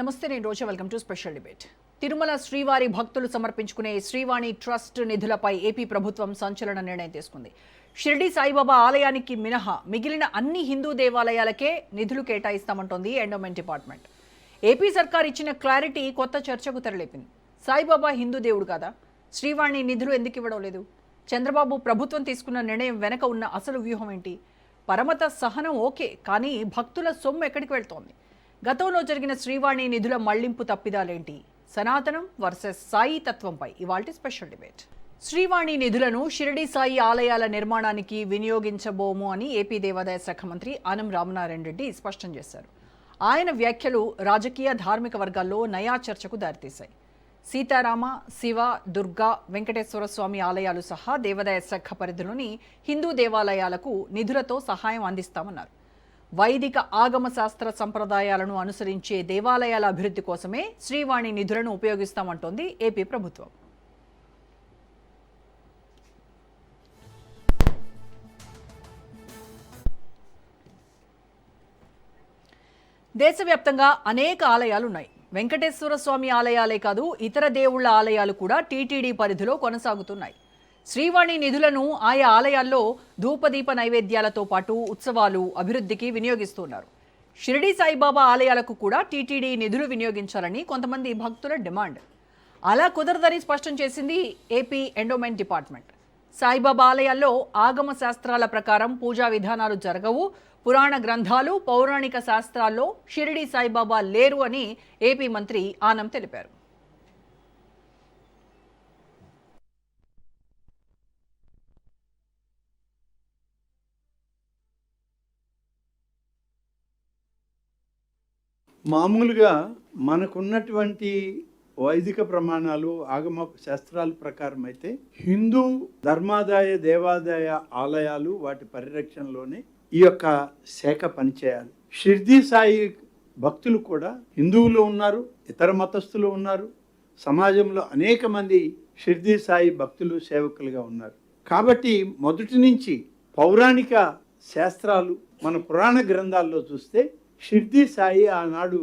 నమస్తే, నేను Roja. Welcome to special debate. Tirumala శ్రీవారి భక్తులు సమర్పించుకునే శ్రీవాణి ట్రస్ట్ నిధులపై ఏపీ ప్రభుత్వం సంచలన నిర్ణయం తీసుకుంది. షిర్డీ సాయిబాబా ఆలయానికి మినహా మిగిలిన అన్ని హిందూ దేవాలయాలకే నిధులు కేటాయిస్తామంటోంది ఎండోమెంట్ డిపార్ట్మెంట్. ఏపీ సర్కార్ ఇచ్చిన క్లారిటీ కొత్త చర్చకు తెరలేపింది. సాయిబాబా హిందూ దేవుడు కాదా? శ్రీవాణి నిధులు ఎందుకు ఇవ్వడం లేదు? చంద్రబాబు ప్రభుత్వం తీసుకున్న నిర్ణయం వెనక ఉన్న అసలు వ్యూహం ఏంటి? పరమత సహనం ఓకే, కానీ భక్తుల సొమ్ము ఎక్కడికి వెళ్తోంది? గతంలో జరిగిన శ్రీవాణి నిధుల మళ్లింపు తప్పిదాలేంటి? సనాతనం వర్సెస్ సాయి తత్వంపై ఇవాల్టి స్పెషల్ డిబేట్. శ్రీవాణి నిధులను షిరిడి సాయి ఆలయాల నిర్మాణానికి వినియోగించబోము అని ఏపీ దేవాదాయ శాఖ మంత్రి ఆనం రామనారాయణ రెడ్డి స్పష్టం చేశారు. ఆయన వ్యాఖ్యలు రాజకీయ ధార్మిక వర్గాల్లో నయా చర్చకు దారితీశాయి. సీతారామ, శివ, దుర్గా, వెంకటేశ్వర స్వామి ఆలయాలు సహా దేవాదాయ శాఖ పరిధిలోని హిందూ దేవాలయాలకు నిధులతో సహాయం అందిస్తామన్నారు. వైదిక ఆగమ శాస్త్ర సంప్రదాయాలను అనుసరించే దేవాలయాల అభివృద్ధి కోసమే శ్రీవాణి నిధులను ఉపయోగిస్తామంటోంది ఏపీ ప్రభుత్వం. దేశవ్యాప్తంగా అనేక ఆలయాలున్నాయి. వెంకటేశ్వర స్వామి ఆలయాలే కాదు, ఇతర దేవుళ్ల ఆలయాలు కూడా టీటీడీ పరిధిలో కొనసాగుతున్నాయి. శ్రీవాణి నిధులను ఆయా ఆలయాల్లో ధూపదీప నైవేద్యాలతో పాటు ఉత్సవాలు, అభివృద్ధికి వినియోగిస్తున్నారు. షిరిడి సాయిబాబా ఆలయాలకు కూడా టీటీడీ నిధులు వినియోగించాలని కొంతమంది భక్తుల డిమాండ్. అలా కుదరదని స్పష్టం చేసింది ఏపీ ఎండోమెంట్ డిపార్ట్మెంట్. సాయిబాబా ఆలయాల్లో ఆగమ శాస్త్రాల ప్రకారం పూజా విధానాలు జరగవు, పురాణ గ్రంథాలు, పౌరాణిక శాస్త్రాల్లో షిరిడి సాయిబాబా లేరు అని ఏపీ మంత్రి ఆనం తెలిపారు. మామూలుగా మనకున్నటువంటి వైదిక ప్రమాణాలు, ఆగమ శాస్త్రాల ప్రకారం అయితే హిందూ ధర్మాదాయ దేవాదాయ ఆలయాలు వాటి పరిరక్షణలోనే ఈ యొక్క శాఖ పనిచేయాలి. షిర్డీ సాయి భక్తులు కూడా హిందువులు ఉన్నారు, ఇతర మతస్థులు ఉన్నారు. సమాజంలో అనేక మంది షిర్డీ సాయి భక్తులు, సేవకులుగా ఉన్నారు. కాబట్టి మొదటి నుంచి పౌరాణిక శాస్త్రాలు మన పురాణ గ్రంథాల్లో చూస్తే షిర్డీ సాయి ఆనాడు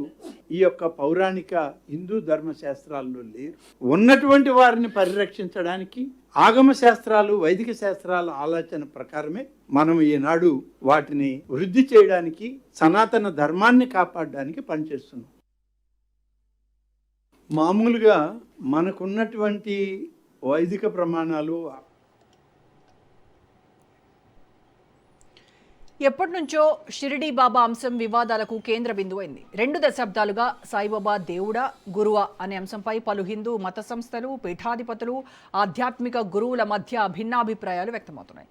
ఈ యొక్క పౌరాణిక హిందూ ధర్మశాస్త్రాల్లో లేరు. ఉన్నటువంటి వారిని పరిరక్షించడానికి ఆగమ శాస్త్రాలు, వైదిక శాస్త్రాల ఆలోచన ప్రకారమే మనం ఈనాడు వాటిని వృద్ధి చేయడానికి, సనాతన ధర్మాన్ని కాపాడడానికి పనిచేస్తున్నాం. మామూలుగా మనకున్నటువంటి వైదిక ప్రమాణాలు ఎప్పటి నుంచో షిరిడి బాబా అంశం వివాదాలకు కేంద్ర బిందువు అయింది. 2 దశాబ్దాలుగా సాయిబాబా దేవుడా, గురువా అనే అంశంపై పలు హిందూ మత సంస్థలు, పీఠాధిపతులు, ఆధ్యాత్మిక గురువుల మధ్య భిన్నాభిప్రాయాలు వ్యక్తమవుతున్నాయి.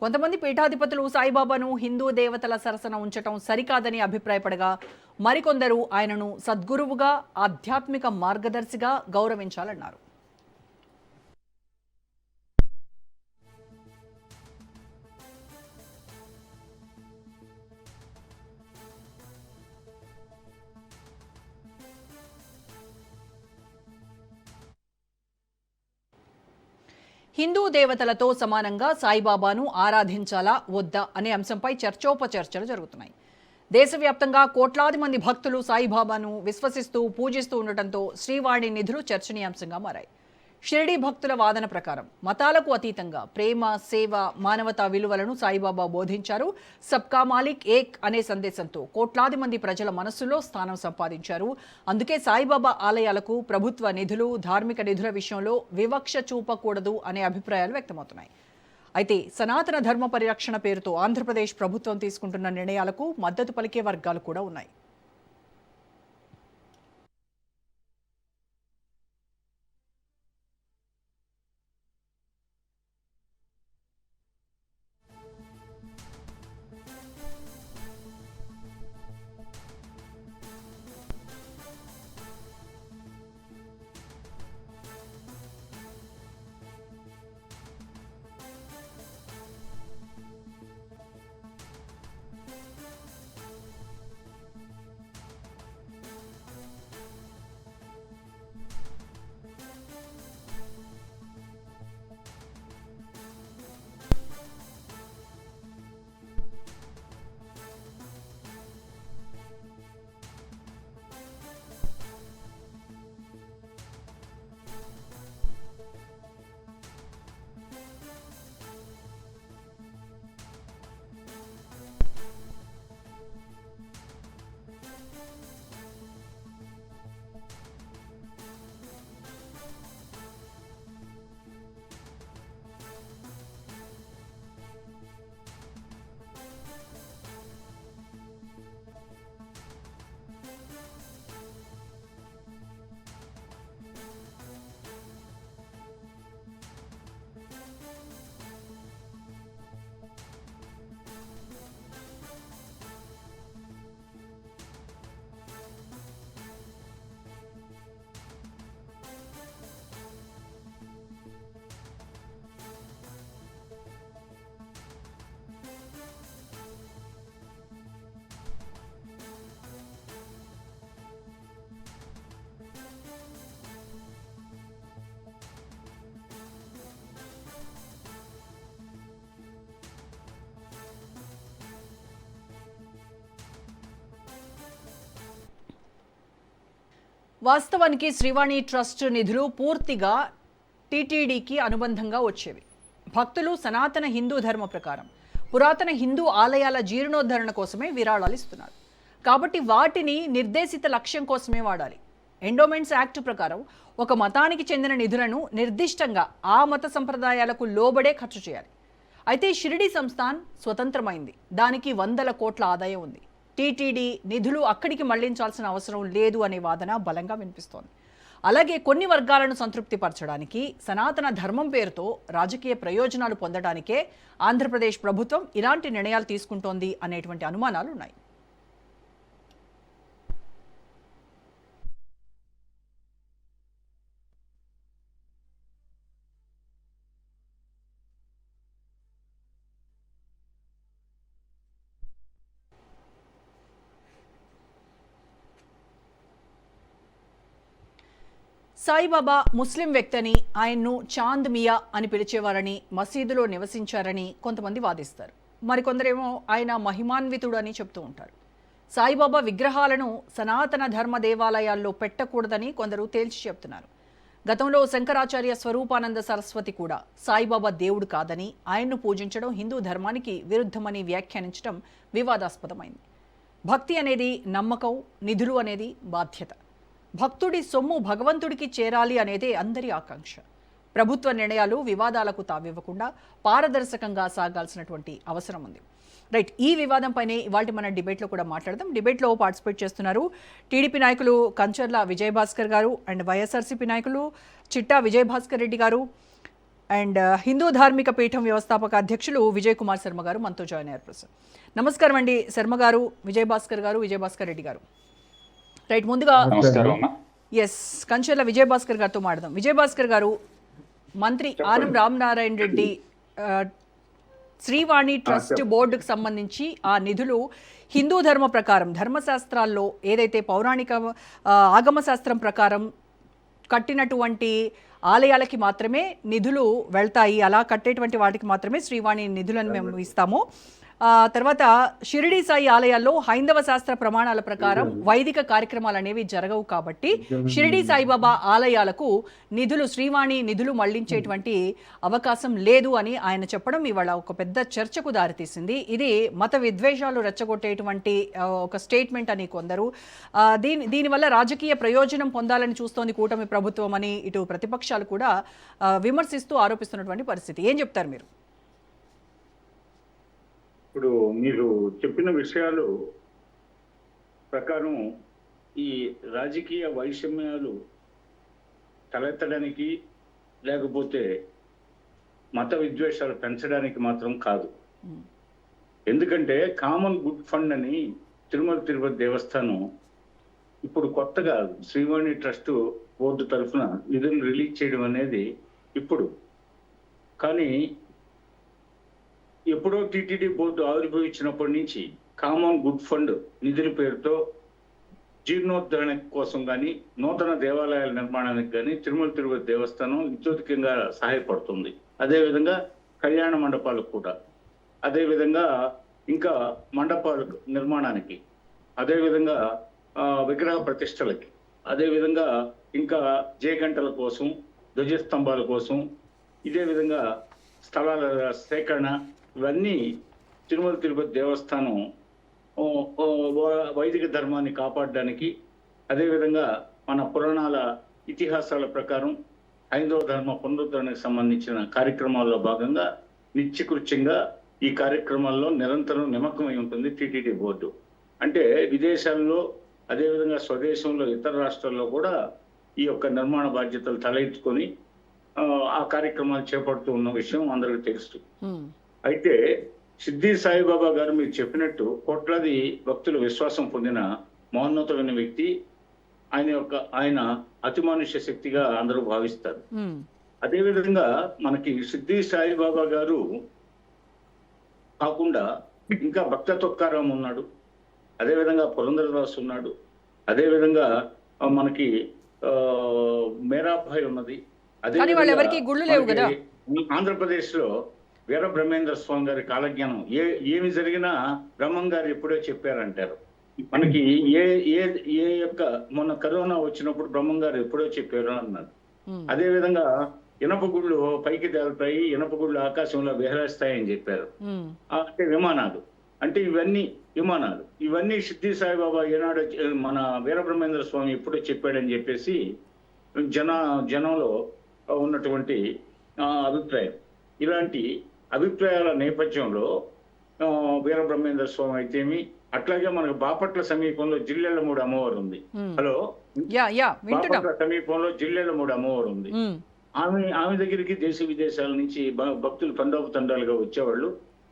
కొంతమంది పీఠాధిపతులు సాయిబాబాను హిందూ దేవతల సరసన ఉంచటం సరికాదని అభిప్రాయపడగా, మరికొందరు ఆయనను సద్గురువుగా, ఆధ్యాత్మిక మార్గదర్శిగా గౌరవించాలన్నారు. హిందూ దేవతలతో సమానంగా సాయిబాబాను ఆరాధించాలా వద్దా అనే అంశంపై చర్చోపచర్చలు జరుగుతున్నాయి. దేశవ్యాప్తంగా కోట్లాది మంది భక్తులు సాయిబాబాను విశ్వసిస్తూ, పూజిస్తూ ఉండటంతో శ్రీవాణి నిధులు చర్చనీయాంశంగా మారాయి. షిరిడి భక్తుల వాదన ప్రకారం మతాలకు అతీతంగా ప్రేమ, సేవ, మానవతా విలువలను సాయిబాబా బోధించారు. సబ్కా మాలిక్ ఏక్ అనే సందేశంతో కోట్లాది మంది ప్రజల మనస్సులో స్థానం సంపాదించారు. అందుకే సాయిబాబా ఆలయాలకు ప్రభుత్వ నిధులు, ధార్మిక నిధుల విషయంలో వివక్ష చూపకూడదు అనే అభిప్రాయాలు వ్యక్తమవుతున్నాయి. అయితే సనాతన ధర్మ పరిరక్షణ పేరుతో ఆంధ్రప్రదేశ్ ప్రభుత్వం తీసుకుంటున్న నిర్ణయాలకు మద్దతు పలికే వర్గాలు కూడా ఉన్నాయి. వాస్తవానికి శ్రీవాణి ట్రస్ట్ నిధులు పూర్తిగా టీటీడీకి అనుబంధంగా వచ్చేవి. భక్తులు సనాతన హిందూ ధర్మ ప్రకారం పురాతన హిందూ ఆలయాల జీర్ణోద్ధరణ కోసమే విరాళాలు ఇస్తున్నారు. కాబట్టి వాటిని నిర్దేశిత లక్ష్యం కోసమే వాడాలి. ఎండోమెంట్స్ యాక్ట్ ప్రకారం ఒక మతానికి చెందిన నిధులను నిర్దిష్టంగా ఆ మత సంప్రదాయాలకు లోబడే ఖర్చు చేయాలి. అయితే షిరిడి సంస్థాన్ స్వతంత్రమైంది. దానికి వందల కోట్ల ఆదాయం ఉంది. టీటీడీ నిధులు అక్కడికి మళ్లించాల్సిన అవసరం లేదు అనే వాదన బలంగా వినిపిస్తోంది. అలాగే కొన్ని వర్గాలను సంతృప్తిపరచడానికి, సనాతన ధర్మం పేరుతో రాజకీయ ప్రయోజనాలు పొందడానికే ఆంధ్రప్రదేశ్ ప్రభుత్వం ఇలాంటి నిర్ణయాలు తీసుకుంటోంది అనేటువంటి అనుమానాలు ఉన్నాయి. సాయిబాబా ముస్లిం వ్యక్తిని, ఆయన్ను చాంద్ మియా అని పిలిచేవారని, మసీదులో నివసించారని కొంతమంది వాదిస్తారు. మరికొందరేమో ఆయన మహిమాన్వితుడు అని చెప్తూ ఉంటారు. సాయిబాబా విగ్రహాలను సనాతన ధర్మ దేవాలయాల్లో పెట్టకూడదని కొందరు తేల్చి చెప్తున్నారు. గతంలో శంకరాచార్య స్వరూపానంద సరస్వతి కూడా సాయిబాబా దేవుడు కాదని, ఆయన్ను పూజించడం హిందూ ధర్మానికి విరుద్ధమని వ్యాఖ్యానించడం వివాదాస్పదమైంది. భక్తి అనేది నమ్మకం, నిధులు అనేది బాధ్యత. భక్తుడి సొమ్ము భగవంతుడికి చేరాలి అనేదే అందరి ఆకాంక్ష. ప్రభుత్వ నిర్ణయాలు వివాదాలకు తావివ్వకుండా పారదర్శకంగా సాగాల్సినటువంటి అవసరం ఉంది. రైట్, ఈ వివాదంపైనే ఇవాళ మన డిబేట్లో కూడా మాట్లాడదాం. డిబేట్లో పార్టిసిపేట్ చేస్తున్నారు టీడీపీ నాయకులు కంచర్ల విజయభాస్కర్ గారు అండ్ వైఎస్ఆర్సీపీ నాయకులు చిట్టా విజయభాస్కర్ రెడ్డి గారు అండ్ హిందూ ధార్మిక పీఠం వ్యవస్థాపక అధ్యక్షులు విజయ్ కుమార్ శర్మ గారు మనతో జాయిన్ అయ్యారు. ప్రస్తుతం నమస్కారం అండి శర్మ గారు, విజయభాస్కర్ గారు, విజయభాస్కర్ రెడ్డి గారు. రైట్, ముందుగా కంచెల విజయభాస్కర్ గారితో మాట్లాడదాం. విజయభాస్కర్ గారు, మంత్రి ఆనం రామనారాయణ రెడ్డి శ్రీవాణి ట్రస్ట్ బోర్డుకు సంబంధించి ఆ నిధులు హిందూ ధర్మ ప్రకారం ధర్మశాస్త్రాల్లో ఏదైతే పౌరాణిక ఆగమ శాస్త్రం ప్రకారం కట్టినటువంటి ఆలయాలకి మాత్రమే నిధులు వెళ్తాయి. అలా కట్టేటువంటి వాటికి మాత్రమే శ్రీవాణి నిధులను మేము ఇస్తాము. తర్వాత షిరిడి సాయి ఆలయాల్లో హైందవ శాస్త్ర ప్రమాణాల ప్రకారం వైదిక కార్యక్రమాలు అనేవి జరగవు. కాబట్టి షిరిడి సాయిబాబా ఆలయాలకు నిధులు, శ్రీవాణి నిధులు మళ్లించేటువంటి అవకాశం లేదు అని ఆయన చెప్పడం ఇవాళ ఒక పెద్ద చర్చకు దారితీసింది. ఇది మత విద్వేషాలు రెచ్చగొట్టేటువంటి ఒక స్టేట్మెంట్ అని కొందరు, దీనివల్ల రాజకీయ ప్రయోజనం పొందాలని చూస్తోంది కూటమి ప్రభుత్వం అని ఇటు ప్రతిపక్షాలు కూడా విమర్శిస్తూ ఆరోపిస్తున్నటువంటి పరిస్థితి. ఏం చెప్తారు మీరు? ఇప్పుడు మీరు చెప్పిన విషయాలు ప్రకారం ఈ రాజకీయ వైషమ్యాలు తలెత్తడానికి లేకపోతే మత విద్వేషాలు పెంచడానికి మాత్రం కాదు. ఎందుకంటే కామన్ గుడ్ ఫండ్ అని తిరుమల తిరుపతి దేవస్థానం ఇప్పుడు కొత్తగా శ్రీవాణి ట్రస్ట్ బోర్డు తరఫున నిధులు రిలీజ్ చేయడం అనేది ఇప్పుడు, కానీ ఎప్పుడో టీటీడీ బోర్డు ఆవిర్భవించినప్పటి నుంచి కామన్ గుడ్ ఫండ్ నిధుల పేరుతో జీర్ణోద్ధరణ కోసం కానీ, నూతన దేవాలయాల నిర్మాణానికి కానీ తిరుమల తిరుపతి దేవస్థానం ఇత్యధికంగా సహాయపడుతుంది. అదేవిధంగా కళ్యాణ మండపాలకు కూడా, అదేవిధంగా ఇంకా మండపాల నిర్మాణానికి, అదేవిధంగా విగ్రహ ప్రతిష్టలకి, అదేవిధంగా ఇంకా జయగంటల కోసం, ధ్వజస్తంభాల కోసం, ఇదే విధంగా స్థలాల సేకరణ, ఇవన్నీ తిరుమల తిరుపతి దేవస్థానం వైదిక ధర్మాన్ని కాపాడడానికి, అదేవిధంగా మన పురాణాల ఇతిహాసాల ప్రకారం హైందవ ధర్మ పునరుద్ధరణకు సంబంధించిన కార్యక్రమాల్లో భాగంగా నిత్యకృత్యంగా ఈ కార్యక్రమాల్లో నిరంతరం నిమగ్నమై ఉంటుంది టీటీడీ బోర్డు. అంటే విదేశాల్లో, అదేవిధంగా స్వదేశంలో, ఇతర రాష్ట్రాల్లో కూడా ఈ యొక్క నిర్మాణ బాధ్యతలు తలెత్తుకొని ఆ కార్యక్రమాలు చేపడుతూ ఉన్న విషయం అందరికీ తెలుసు. అయితే సిద్ధి సాయిబాబా గారు మీరు చెప్పినట్టు కోట్లాది భక్తుల విశ్వాసం పొందిన మహోన్నతమైన వ్యక్తి. ఆయన అతి మానుష్య శక్తిగా అందరూ భావిస్తారు. అదేవిధంగా మనకి సిద్ధి సాయిబాబా గారు కాకుండా ఇంకా భక్త తొక్కారాం ఉన్నాడు, అదేవిధంగా పురంధరదాస్ ఉన్నాడు, అదేవిధంగా మనకి మేరాభాయ్ ఉన్నది. అదే ఆంధ్రప్రదేశ్ లో వీర బ్రహ్మేంద్ర స్వామి గారి కాలజ్ఞానం ఏమి జరిగినా బ్రహ్మం గారు ఎప్పుడో చెప్పారంటారు. మనకి ఏ ఏ ఏ యొక్క మొన్న కరోనా వచ్చినప్పుడు బ్రహ్మంగారు ఎప్పుడో చెప్పారు అన్నారు. అదే విధంగా ఇనపగుళ్ళు పైకి తేలుతాయి, ఇనపగుళ్ళు ఆకాశంలో విహరిస్తాయని చెప్పారు. అంటే విమానాలు, అంటే ఇవన్నీ విమానాలు, ఇవన్నీ సిద్ధి సాయిబాబా ఏనాడు మన వీరబ్రహ్మేంద్ర స్వామి ఎప్పుడో చెప్పాడని చెప్పేసి జనంలో ఉన్నటువంటి అభిప్రాయం. ఇలాంటి అభిప్రాయాల నేపథ్యంలో వీరబ్రహ్మేంద్ర స్వామి అయితేమి, అట్లాగే మనకు బాపట్ల సమీపంలో జిల్లెళ్ళమూడి అమ్మవారు ఉంది. హలో, బాపట్ల సమీపంలో జిల్లెళ్ళమూడి అమ్మవారు ఉంది. ఆమె దగ్గరికి దేశ విదేశాల నుంచి భక్తులు తండోపతండాలుగా వచ్చేవాళ్ళు.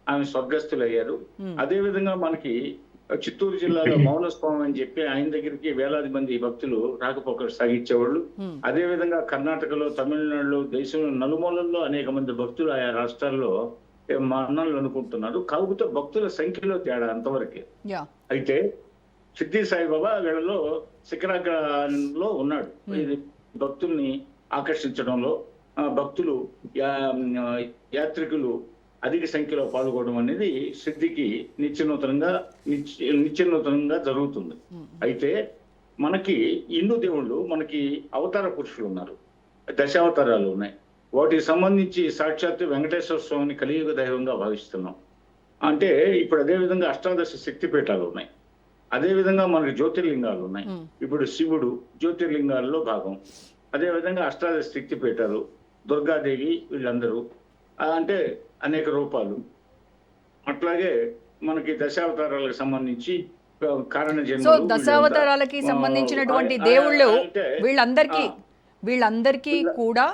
ఆమె స్వర్గస్థులు అయ్యారు. అదే విధంగా మనకి చిత్తూరు జిల్లాలో మౌనస్వామి అని చెప్పి ఆయన దగ్గరికి వేలాది మంది భక్తులు రాకపోకలు సాగించేవాళ్ళు. అదే విధంగా కర్ణాటకలో, తమిళనాడులో, దేశంలో నలుమూలల్లో అనేక మంది భక్తులు ఆయా రాష్ట్రాల్లో మన్నలు అనుకుంటున్నారు. కాకపోతే భక్తుల సంఖ్యలో తేడా అంతవరకే. అయితే సిద్ధి సాయిబాబా వీళ్ళలో శిఖరాగ్రంలో ఉన్నాడు. భక్తుల్ని ఆకర్షించడంలో, భక్తులు యాత్రికులు అధిక సంఖ్యలో పాల్గొనడం అనేది సిద్ధికి నిత్యనూతనంగా జరుగుతుంది. అయితే మనకి హిందూ దేవుళ్ళు, మనకి అవతార పురుషులు ఉన్నారు, దశావతారాలు ఉన్నాయి. వాటికి సంబంధించి సాక్షాత్తు వెంకటేశ్వర స్వామిని కలియుగ దైవంగా భావిస్తున్నాం. అంటే ఇప్పుడు అదే విధంగా అష్టాదశ శక్తిపీఠాలు ఉన్నాయి. అదే విధంగా మనకి జ్యోతిర్లింగాలు ఉన్నాయి. ఇప్పుడు శివుడు జ్యోతిర్లింగాల్లో భాగం. అదే విధంగా అష్టాదశ శక్తిపీఠాలు, దుర్గాదేవి, వీళ్ళందరూ అంటే అనేక రూపాలు. అట్లాగే మనకి దశావతారాలకు సంబంధించి కారణ జన్మలు, దశావతారాలకి సంబంధించినటువంటి దేవుళ్ళు వీళ్ళందరికీ కూడా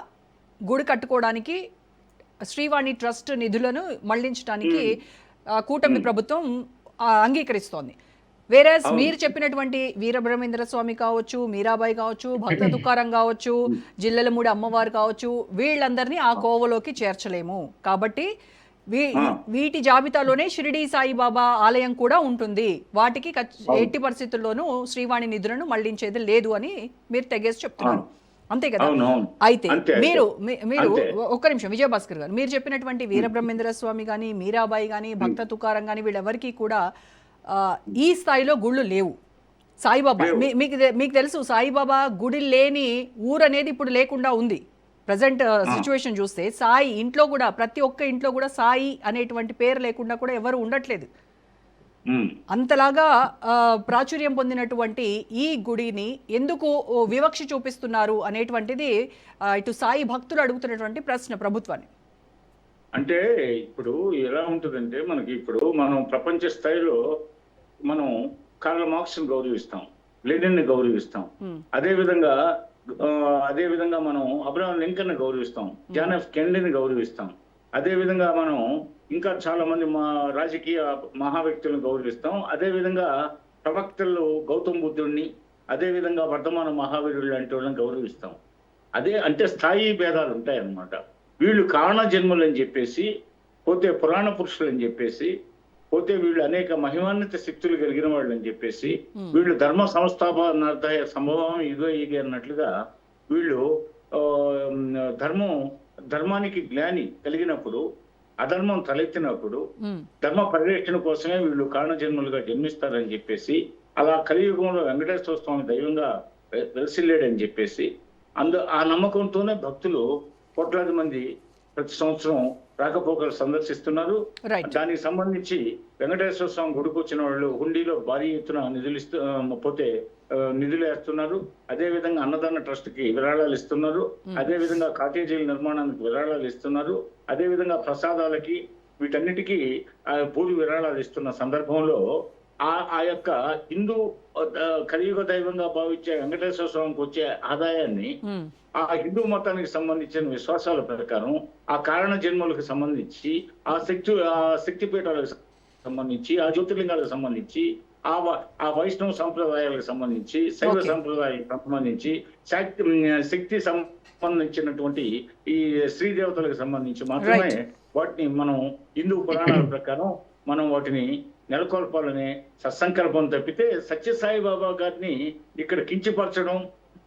గుడి కట్టుకోవడానికి శ్రీవాణి ట్రస్ట్ నిధులను మళ్లించడానికి కూటమి ప్రభుత్వం అంగీకరిస్తోంది. వేరేస్ మీరు చెప్పినటువంటి వీరబ్రహ్మేంద్ర స్వామి కావచ్చు, మీరాబాయి కావచ్చు, భక్త తుకారం కావచ్చు, జిల్లెలమూడి అమ్మవారు కావచ్చు, వీళ్ళందరినీ ఆ కోవలోకి చేర్చలేము. కాబట్టి వీటి జాబితాలోనే షిరిడి సాయిబాబా ఆలయం కూడా ఉంటుంది. వాటికి ఎట్టి పరిస్థితుల్లోనూ శ్రీవాణి నిధులను మళ్లించేది లేదు అని మీరు తెగేసి చెప్తున్నారు, అంతే కదా? అయితే మీరు ఒక్క నిమిషం, విజయభాస్కర్ గారు, మీరు చెప్పినటువంటి వీరబ్రహ్మేంద్ర స్వామి కానీ, మీరాబాయి కానీ, భక్త తుకారం కానీ, వీళ్ళెవరికి కూడా ఈ స్థాయిలో గుళ్ళు లేవు. సాయిబాబా మీకు తెలుసు, సాయిబాబా గుడి లేని ఊరు అనేది ఇప్పుడు లేకుండా ఉంది. ప్రజెంట్ సిచ్యువేషన్ చూస్తే సాయి ఇంట్లో కూడా, ప్రతి ఒక్క ఇంట్లో కూడా సాయి అనేటువంటి పేరు లేకుండా కూడా ఎవరు ఉండట్లేదు. అంతలాగా ప్రాచుర్యం పొందినటువంటి ఈ గుడిని ఎందుకు వివక్ష చూపిస్తున్నారు అనేటువంటిది ఇటు సాయి భక్తులు అడుగుతున్నటువంటి ప్రశ్న ప్రభుత్వాన్ని. అంటే ఇప్పుడు ఎలా ఉంటుందంటే, మనకి ఇప్పుడు మనం ప్రపంచ స్థాయిలో మనం కార్ల్ మార్క్స్ని గౌరవిస్తాం, లెనిన్ని గౌరవిస్తాం, అదే విధంగా మనం అబ్రహాం లింకన్ గౌరవిస్తాం, జాన్ ఎఫ్ కెనడీని గౌరవిస్తాం. అదే విధంగా మనం ఇంకా చాలా మంది రాజకీయ మహా వ్యక్తులను గౌరవిస్తాం. అదే విధంగా ప్రవక్తలు గౌతమ్ బుద్ధుడిని, అదే విధంగా వర్ధమాన మహావీరుడు లాంటి వాళ్ళని గౌరవిస్తాం. అదే అంటే స్థాయి భేదాలు ఉంటాయన్నమాట. వీళ్ళు కారణ జన్మలు అని చెప్పేసి, పోతే పురాణ పురుషులు అని చెప్పేసి, పోతే వీళ్ళు అనేక మహిమాన్విత శక్తులు కలిగిన వాళ్ళు అని చెప్పేసి, వీళ్ళు ధర్మ సంస్థాపనార్థ సంభవం ఇదో ఇగే అన్నట్లుగా వీళ్ళు ధర్మానికి జ్ఞాని కలిగినప్పుడు, అధర్మం తలెత్తినప్పుడు ధర్మ పరిరక్షణ కోసమే వీళ్ళు కారణ జన్మలుగా జన్మిస్తారని చెప్పేసి, అలా కలియుగంలో వెంకటేశ్వర స్వామి దైవంగా వెలసిల్లాడని చెప్పేసి ఆ నమ్మకంతోనే భక్తులు కోట్లాది మంది ప్రతి సంవత్సరం రాకపోకలు సందర్శిస్తున్నారు. దానికి సంబంధించి వెంకటేశ్వర స్వామి గుడికి వచ్చిన వాళ్ళు హుండీలో భారీ ఎత్తున నిధులు వేస్తున్నారు. అదే విధంగా అన్నదాన ట్రస్ట్ కి విరాళాలు ఇస్తున్నారు. అదే విధంగా కాటేజీల నిర్మాణానికి విరాళాలు ఇస్తున్నారు. అదే విధంగా ప్రసాదాలకి, వీటన్నిటికీ పూర్తి విరాళాలు ఇస్తున్న సందర్భంలో ఆ యొక్క హిందూ కలియుగ దైవంగా భావించే వెంకటేశ్వర స్వామికి వచ్చే ఆదాయాన్ని ఆ హిందూ మతానికి సంబంధించిన విశ్వాసాల ప్రకారం, ఆ కారణ జన్మలకు సంబంధించి, ఆ శక్తిపీఠాలకు సంబంధించి, ఆ జ్యోతిర్లింగాలకు సంబంధించి, ఆ వైష్ణవ సంప్రదాయాలకు సంబంధించి, శైవ సంప్రదాయాలకు సంబంధించి, శక్తి సంబంధించినటువంటి ఈ స్త్రీ దేవతలకు సంబంధించి మాత్రమే వాటిని మనం హిందూ పురాణాల ప్రకారం మనం వాటిని నెలకొల్పాలనే సత్సంకల్పం తప్పితే సత్యసాయి బాబా గారిని ఇక్కడ కించపరచడం,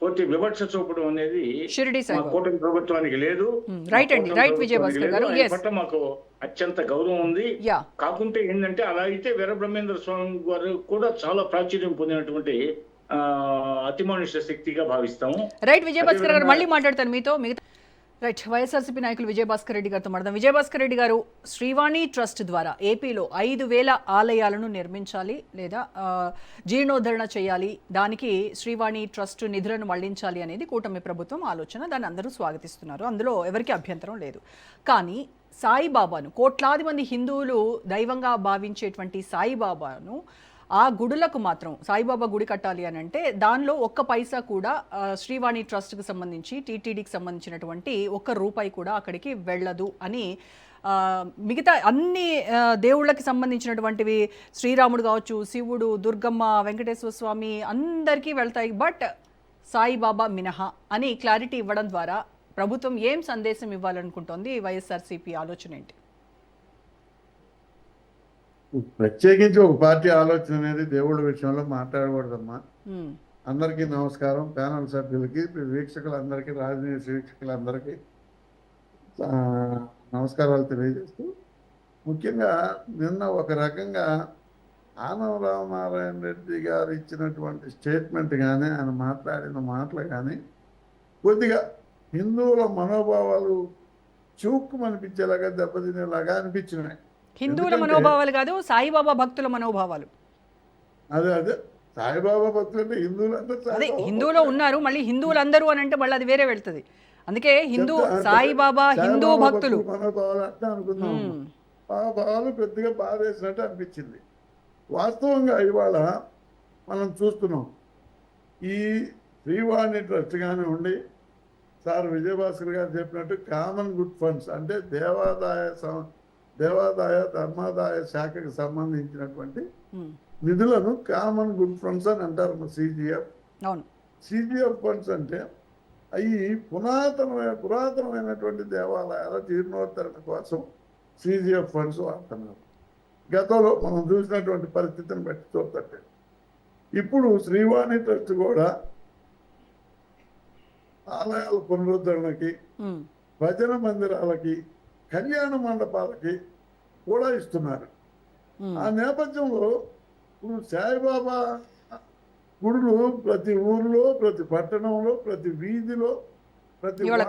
పూర్తి వివక్ష చూపడం అనేది షిరిడి మా సాయిబాబా. కూటమి ప్రభుత్వానికి లేదు. రైట్ అండి, కూటమి రైట్ ప్రభుత్వానికి విజయభాస్కర్ లేదు. గారు. ఆయన ఎస్, పట్ల మాకు అత్యంత గౌరవం ఉంది. యా, కాకుంటే ఏంటంటే అలా అయితే వీరబ్రహ్మేంద్ర స్వామి గారు కూడా చాలా ప్రాచుర్యం పొందినటువంటి అతిమానుష శక్తిగా భావిస్తాము. రైట్ విజయభాస్కర్ గారు, అదేవిధంగా- మళ్ళీ మాట్లాడతాను మీతో. మిగతా రైట్, వైఎస్ఆర్సీపీ నాయకులు విజయభాస్కర్ రెడ్డి గారితో మాట్లాడదాం. విజయభాస్కర్ రెడ్డి గారు, శ్రీవాణి ట్రస్ట్ ద్వారా ఏపీలో 5,000 ఆలయాలను నిర్మించాలి లేదా జీర్ణోద్ధరణ చేయాలి, దానికి శ్రీవాణి ట్రస్ట్ నిధులను మళ్లించాలి అనేది కూటమి ప్రభుత్వం ఆలోచన. దాన్ని అందరూ స్వాగతిస్తున్నారు, అందులో ఎవరికి అభ్యంతరం లేదు. కానీ సాయిబాబాను, కోట్లాది మంది హిందువులు దైవంగా భావించేటువంటి సాయిబాబాను, ఆ గుడులకు మాత్రం సాయిబాబా గుడి కట్టాలి అని అంటే దానిలో ఒక్క పైసా కూడా శ్రీవాణి ట్రస్ట్కి సంబంధించి, టీటీడీకి సంబంధించినటువంటి ఒక్క రూపాయి కూడా అక్కడికి వెళ్ళదు అని మిగతా అన్ని దేవుళ్ళకి సంబంధించినటువంటివి, శ్రీరాముడు కావచ్చు, శివుడు, దుర్గమ్మ, వెంకటేశ్వర స్వామి అందరికీ వెళ్తాయి, బట్ సాయిబాబా మినహా అని క్లారిటీ ఇవ్వడం ద్వారా ప్రభుత్వం ఏం సందేశం ఇవ్వాలనుకుంటోంది? వైఎస్ఆర్సీపీ ఆలోచన ఏంటి? ప్రత్యేకించి ఒక పార్టీ ఆలోచన అనేది దేవుళ్ళ విషయంలో మాట్లాడకూడదమ్మా. అందరికీ నమస్కారం, ప్యానల్ సభ్యులకి, వీక్షకులందరికీ, రాజనీతి వీక్షకులందరికీ నమస్కారాలు తెలియజేస్తూ, ముఖ్యంగా నిన్న ఒక రకంగా ఆనవ రామనారాయణ రెడ్డి గారు ఇచ్చినటువంటి స్టేట్మెంట్ కానీ, ఆయన మాట్లాడిన మాటలు కానీ కొద్దిగా హిందువుల మనోభావాలు చూక్కుమనిపించేలాగా, దెబ్బతినేలాగా అనిపించినాయి. హిందువుల మనోభావాలు కాదు, సాయిబాబా భక్తుల మనోభావాలు. అదే సాయిబాబా భక్తులు అంటే అదే హిందువులో ఉన్నారు, మళ్ళీ హిందువులందరూ అని అంటే మళ్ళీ అది వేరే వెళ్తుంది. అందుకే హిందూ సాయిబాబా హిందూ భక్తులు మనోభావాలు అంటే అనుకున్నాం. ఆ భావాలు కొద్దిగా బాధ వేసినట్టు అనిపించింది. వాస్తవంగా ఇవాళ మనం చూస్తున్నాం, ఈ శ్రీవాణి ట్రస్ట్ కానివ్వండి, సార్ విజయభాస్కర్ గారు చెప్పినట్టు కామన్ గుడ్ ఫండ్స్ అంటే దేవాదాయ ధర్మాదాయ శాఖకు సంబంధించినటువంటి నిధులను కామన్ గుడ్ ఫండ్స్ అని అంటారు. సిజిఎఫ్. సిజిఎఫ్ ఫండ్స్ అంటే అవి పురాతనమైనటువంటి దేవాలయాల జీర్ణోద్ధరణ కోసం సిజిఎఫ్ ఫండ్స్ వాడుతున్నారు. గతంలో మనం చూసినటువంటి పరిస్థితిని బట్టి చూస్తుంటే ఇప్పుడు శ్రీవాణి ట్రస్ట్ కూడా ఆలయాల పునరుద్ధరణకి, భజన మందిరాలకి, కళ్యాణ మండపాలకి కూడా ఇస్తున్నారు. ఆ నేపథ్యంలో ఇప్పుడు సాయిబాబా గుడులు ప్రతి ఊరిలో, ప్రతి పట్టణంలో, ప్రతి వీధిలో,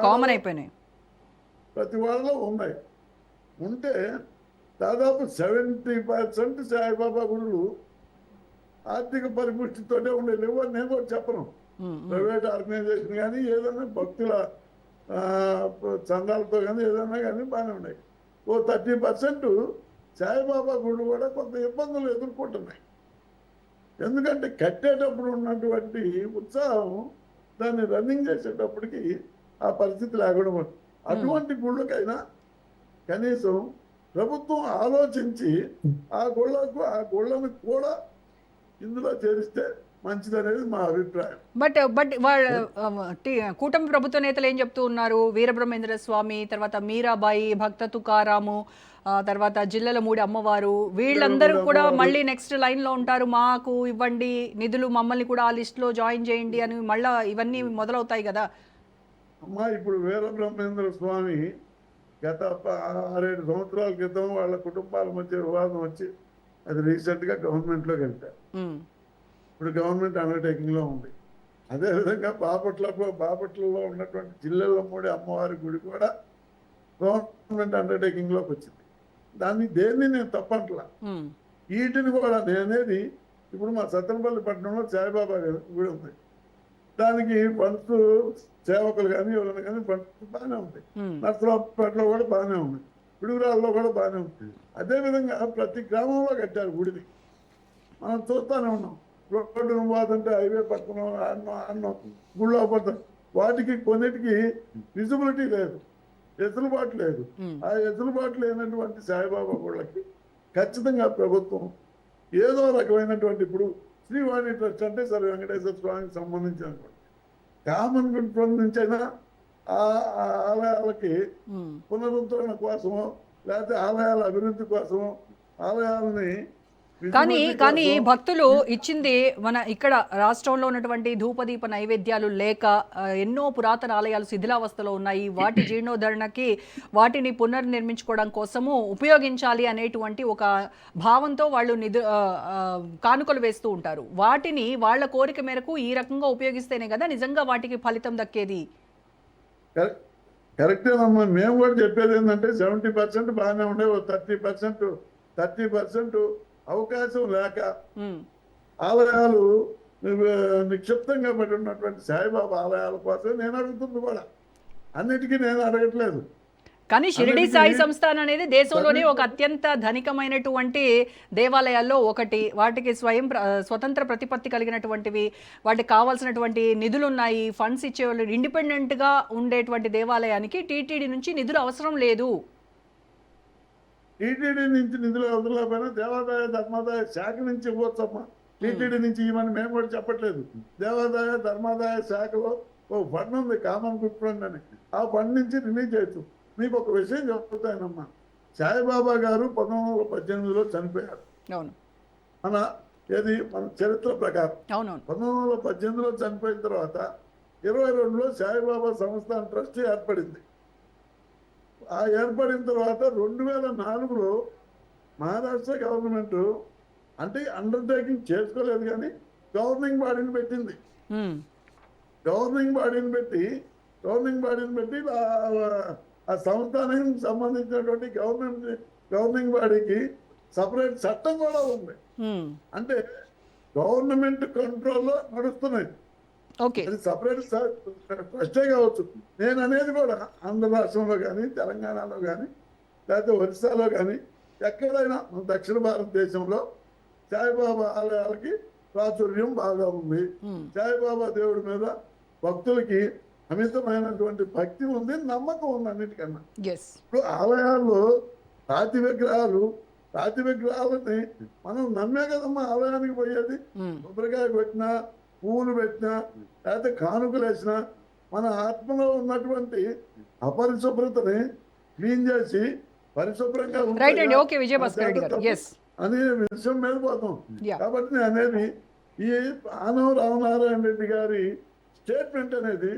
కామన్ అయిపోయినాయి, ప్రతి వాళ్ళలో ఉన్నాయి. ఉంటే దాదాపు 70% సాయిబాబా గుడులు ఆర్థిక పరిపుష్టితోనే ఉండేవి అని నేను కూడా చెప్పను. ప్రైవేట్ ఆర్గనైజేషన్ కానీ ఏదైనా భక్తుల చందాలతో కానీ ఏదైనా కానీ బాగానే ఉన్నాయి. ఓ 30% సాయిబాబా గుళ్ళు కూడా కొంత ఇబ్బందులు ఎదుర్కొంటున్నాయి. ఎందుకంటే కట్టేటప్పుడు ఉన్నటువంటి ఉత్సాహం దాన్ని రన్నింగ్ చేసేటప్పటికి ఆ పరిస్థితి లేకుండా అటువంటి గుళ్ళకైనా కనీసం ప్రభుత్వం ఆలోచించి ఆ గుళ్ళను కూడా ఇందులో చేరిస్తే మంచిదనేది మా అభిప్రాయం. బట్ వాళ్ళ కూటమి ప్రభుత్వ నేతలు ఏం చెప్తూ ఉన్నారు? వీరబ్రహ్మేంద్ర స్వామి, తర్వాత మీరాబాయి, భక్త తుకారాము, తర్వాత జిల్లల మూడి అమ్మవారు, వీళ్ళందరూ కూడా మళ్ళీ నెక్స్ట్ లైన్ లో ఉంటారు, మాకు ఇవ్వండి నిధులు, మమ్మల్ని కూడా ఆ లిస్ట్ లో జాయిన్ చేయండి అని మళ్ళా ఇవన్నీ మొదలవుతాయి కదా. అమ్మా, ఇప్పుడు వీరబ్రహ్మేంద్ర స్వామి గత 6-7 సంవత్సరాల క్రితం వాళ్ళ కుటుంబాల మధ్య వివాదం వచ్చి అది రీసెంట్గా గవర్నమెంట్లోకి వెళ్తారు. ఇప్పుడు గవర్నమెంట్ అండర్టేకింగ్లో ఉంది. అదేవిధంగా బాపట్లలో ఉన్నటువంటి జిల్లల మూడి అమ్మవారి గుడి కూడా గవర్నమెంట్ అండర్టేకింగ్లోకి వచ్చింది. దేన్ని నేను తప్పట్లా, వీటిని కూడా నేనేది ఇప్పుడు మా సత్తెనపల్లి పట్టణంలో సాయిబాబా గుడి ఉంది. దానికి ఫండ్స్ సేవకులు కానీ ఎవరైనా కానీ ఫండ్స్ బాగానే ఉంటాయి. నర్సరావుపేటలో కూడా బాగానే ఉంది, పిడుగురాల్లో కూడా బాగానే ఉంటుంది. అదేవిధంగా ప్రతి గ్రామంలో కట్టారు గుడిని. మనం చూస్తూనే ఉన్నాం. రోడ్డు పోతుంటే హైవే పక్కన అన్నం గుళ్ళో పోతాం, వాటికి కొన్నిటికి విజిబిలిటీ లేదు, ఎసులుబాటు లేదు. ఆ ఎసులుబాటు లేనటువంటి సాయిబాబా గుళ్ళకి ఖచ్చితంగా ప్రభుత్వం ఏదో రకమైనటువంటి, ఇప్పుడు శ్రీవాణి ట్రస్ట్ అంటే సరే వెంకటేశ్వర స్వామికి సంబంధించినటువంటి కామన్ గుడ్ ఫండ్ నుంచి అయినా ఆ ఆలయాలకి పునరుద్ధరణ కోసమో లేకపోతే ఆలయాల అభివృద్ధి కోసమో ఆలయాలని కానీ భక్తులు ఇచ్చింది మన ఇక్కడ రాష్ట్రంలో ఉన్నటువంటి ధూపదీప నైవేద్యాలు లేక ఎన్నో పురాతన ఆలయాలు శిథిలావస్థలో ఉన్నాయి. వాటి జీర్ణోద్ధరణకి వాటిని పునర్నిర్మించుకోవడం కోసము ఉపయోగించాలి అనేటువంటి ఒక భావంతో వాళ్ళు కానుకలు వేస్తూ ఉంటారు. వాటిని వాళ్ళ కోరిక మేరకు ఈ రకంగా ఉపయోగిస్తేనే కదా నిజంగా వాటికి ఫలితం దక్కేది. కరెక్టేనమ్మా. మేము కూడా చెప్పేది ఏంటంటే 70% బాగానే ఉండే, 30% అవకాశం లేక ఆలయాలు నిక్షిప్తంగా పడి ఉన్నటువంటి సాయిబాబా ఆలయాల కోసం నేను అడుగుతుంది కూడా. అన్నిటికీ నేను అడగట్లేదు. కానీ షిరిడి సాయి సంస్థాన్ అనేది దేశంలోనే ఒక అత్యంత ధనికమైనటువంటి దేవాలయాల్లో ఒకటి. వాటికి స్వతంత్ర ప్రతిపత్తి కలిగినటువంటివి, వాటికి కావాల్సినటువంటి నిధులు ఉన్నాయి, ఫండ్స్ ఇచ్చేవాళ్ళు. ఇండిపెండెంట్గా ఉండేటువంటి దేవాలయానికి టీటీడీ నుంచి నిధులు అవసరం లేదు. టీటీడీ నుంచి నిధులు అవసరమైనా దేవాదాయ ధర్మాదాయ శాఖ నుంచి ఇవ్వచ్చమ్మా. టీటీడీ నుంచి ఇవన్నీ మేము కూడా చెప్పట్లేదు. దేవాదాయ ధర్మాదాయ శాఖలో ఓ ఫండ్ ఉంది, కామన్ గుడ్ ఫండ్ అని. ఆ ఫండ్ నుంచి రిలీజ్ చేయొచ్చు. మీకు ఒక విషయం చెప్తానమ్మా. సాయిబాబా గారు 1918లో చనిపోయారు. మన చరిత్ర ప్రకారం 1918లో చనిపోయిన తర్వాత 22లో సాయిబాబా సంస్థాన ట్రస్ట్ ఏర్పడింది. ఆ ఏర్పడిన తర్వాత 2004లో మహారాష్ట్ర గవర్నమెంట్ అంటే అండర్టేకింగ్ చేసుకోలేదు కానీ గవర్నింగ్ బాడీని పెట్టింది. గవర్నింగ్ బాడీని పెట్టి ఆ సంస్థానానికి సంబంధించినటువంటి గవర్నింగ్ బాడీకి సపరేట్ చట్టం కూడా ఉంది. అంటే గవర్నమెంట్ కంట్రోల్లో నడుస్తున్నాయి. అది సపరేట్ ట్రస్టే కావచ్చు. నేను అనేది కూడా ఆంధ్ర రాష్ట్రంలో కానీ, తెలంగాణలో కానీ, లేకపోతే ఒరిస్సాలో కానీ, ఎక్కడైనా దక్షిణ భారతదేశంలో సాయిబాబా ఆలయాలకి ప్రాచుర్యం బాగా ఉంది. సాయిబాబా దేవుడి మీద భక్తులకి అమితమైనటువంటి భక్తి ఉంది, నమ్మకం ఉంది. అన్నిటికన్నా ఇప్పుడు ఆలయాల్లో రాతి విగ్రహాలని మనం నమ్మే కదమ్మా ఆలయానికి పోయేది. కొబ్బరికాయ పెట్టినా, పువ్వులు పెట్టినా, లేకపోతే కానుకలు వేసినా మన ఆత్మలో ఉన్నటువంటి అపరిశుభ్రతని క్లీన్ చేసి పరిశుభ్రంగా అనే విషయం మీద పోతాం. కాబట్టి నేను అనేది ఈ ఆనవ రామనారాయణ రెడ్డి గారి స్టేట్మెంట్ అనేది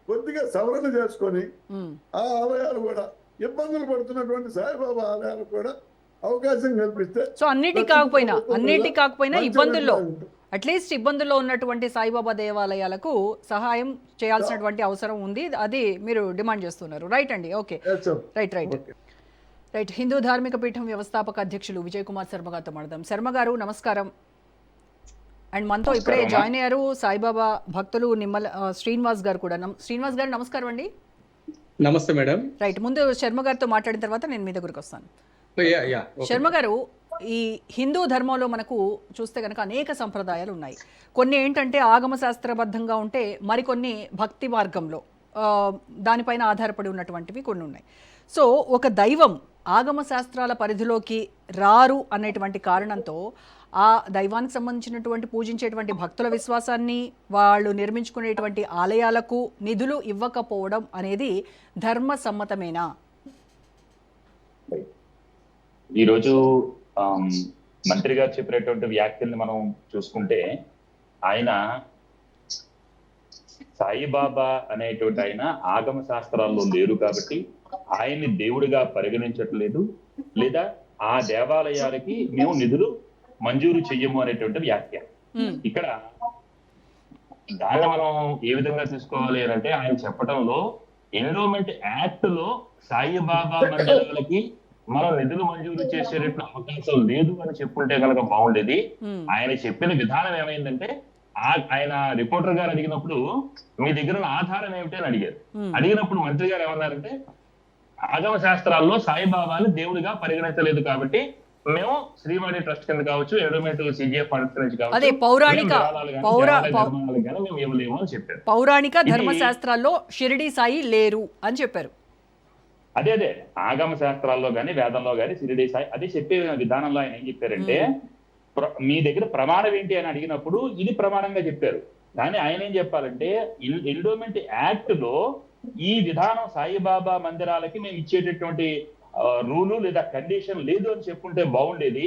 కొద్దిగా సవరణ చేసుకొని ఆ ఆలయాలు కూడా ఇబ్బందులు పడుతున్నటువంటి సాయిబాబా ఆలయాలు కూడా అవకాశం కల్పిస్తే, సో అన్నిటి కాకపోయినా ఇబ్బందుల్లో అట్లీస్ట్ ఇబ్బందుల్లో ఉన్నటువంటి సాయిబాబా దేవాలయాలకు సహాయం చేయాల్సినటువంటి అవసరం ఉంది. అది మీరు డిమాండ్ చేస్తున్నారు. రైట్ అండి. Okay, right. హిందూ ధార్మిక పీఠం వ్యవస్థాపక అధ్యక్షులు విజయ్ కుమార్ శర్మ గారితో మాట్లాడదాం. శర్మ గారు నమస్కారం. అండ్ మనతో ఇప్పుడే జాయిన్ అయ్యారు సాయిబాబా భక్తులు నిమ్మల శ్రీనివాస్ గారు కూడా. శ్రీనివాస్ గారు నమస్కారం అండి. నమస్తే మేడం. రైట్, ముందు శర్మ గారితో మాట్లాడిన తర్వాత నేను మీ దగ్గరికి వస్తాను. శర్మ గారు, ఈ హిందూ ధర్మంలో మనకు చూస్తే కనుక అనేక సంప్రదాయాలు ఉన్నాయి. కొన్ని ఏంటంటే ఆగమ శాస్త్రబద్ధంగా ఉంటే, మరికొన్ని భక్తి మార్గంలో దానిపైన ఆధారపడి ఉన్నటువంటివి కొన్ని ఉన్నాయి. సో ఒక దైవం ఆగమ శాస్త్రాల పరిధిలోకి రారు అనేటువంటి కారణంతో ఆ దైవానికి సంబంధించినటువంటి పూజించేటువంటి భక్తుల విశ్వాసాన్ని, వాళ్ళు నిర్మించుకునేటువంటి ఆలయాలకు నిధులు ఇవ్వకపోవడం అనేది ధర్మ సమ్మతమేనా? ఈరోజు మంత్రి గారు చెప్పినటువంటి వ్యాఖ్యల్ని మనం చూసుకుంటే, ఆయన సాయిబాబా అనేటువంటి ఆయన ఆగమ శాస్త్రాల్లో లేరు కాబట్టి ఆయన్ని దేవుడిగా పరిగణించట్లేదు, లేదా ఆ దేవాలయాలకి మేము నిధులు మంజూరు చెయ్యము అనేటువంటి వ్యాఖ్య. ఇక్కడ దాన్ని మనం ఏ విధంగా తీసుకోవాలి అంటే, ఆయన చెప్పడంలో ఎండోమెంట్ యాక్ట్ లో సాయిబాబా మందిరాలకి మనం నిధులు మంజూరు చేసేటట్లు అవకాశం లేదు అని చెప్పుంటే కనుక బాగుండేది. ఆయన చెప్పిన విధానం ఏమైందంటే, ఆయన రిపోర్టర్ గారు అడిగినప్పుడు మీ దగ్గర ఆధారం ఏమిటి అని అడిగారు. అడిగినప్పుడు మంత్రి గారు ఏమన్నారంటే, ఆగమ శాస్త్రాల్లో సాయిబాబాని దేవుడిగా పరిగణించలేదు కాబట్టి మేము శ్రీవాణి ట్రస్ట్ కింద కావచ్చు, ఎండోమెంట్ సిజిఎఫ్ ఫండ్స్ నుంచి కావచ్చు, పౌరాణిక ధర్మశాస్త్రాల్లో షిరిడి సాయి లేరు అని చెప్పారు. అదే ఆగమ శాస్త్రాల్లో గాని వేదంలో గాని షిరిడి సాయి అదే చెప్పే విధానంలో ఆయన ఏం చెప్పారంటే, మీ దగ్గర ప్రమాణం ఏంటి అని అడిగినప్పుడు ఇది ప్రమాణంగా చెప్పారు. కానీ ఆయన ఏం చెప్పాలంటే, ఎండోమెంట్ యాక్ట్ లో ఈ విధానం సాయిబాబా మందిరాలకి మేము ఇచ్చేటటువంటి రూలు లేదా కండిషన్ లేదు అని చెప్పుంటే బాగుండేది.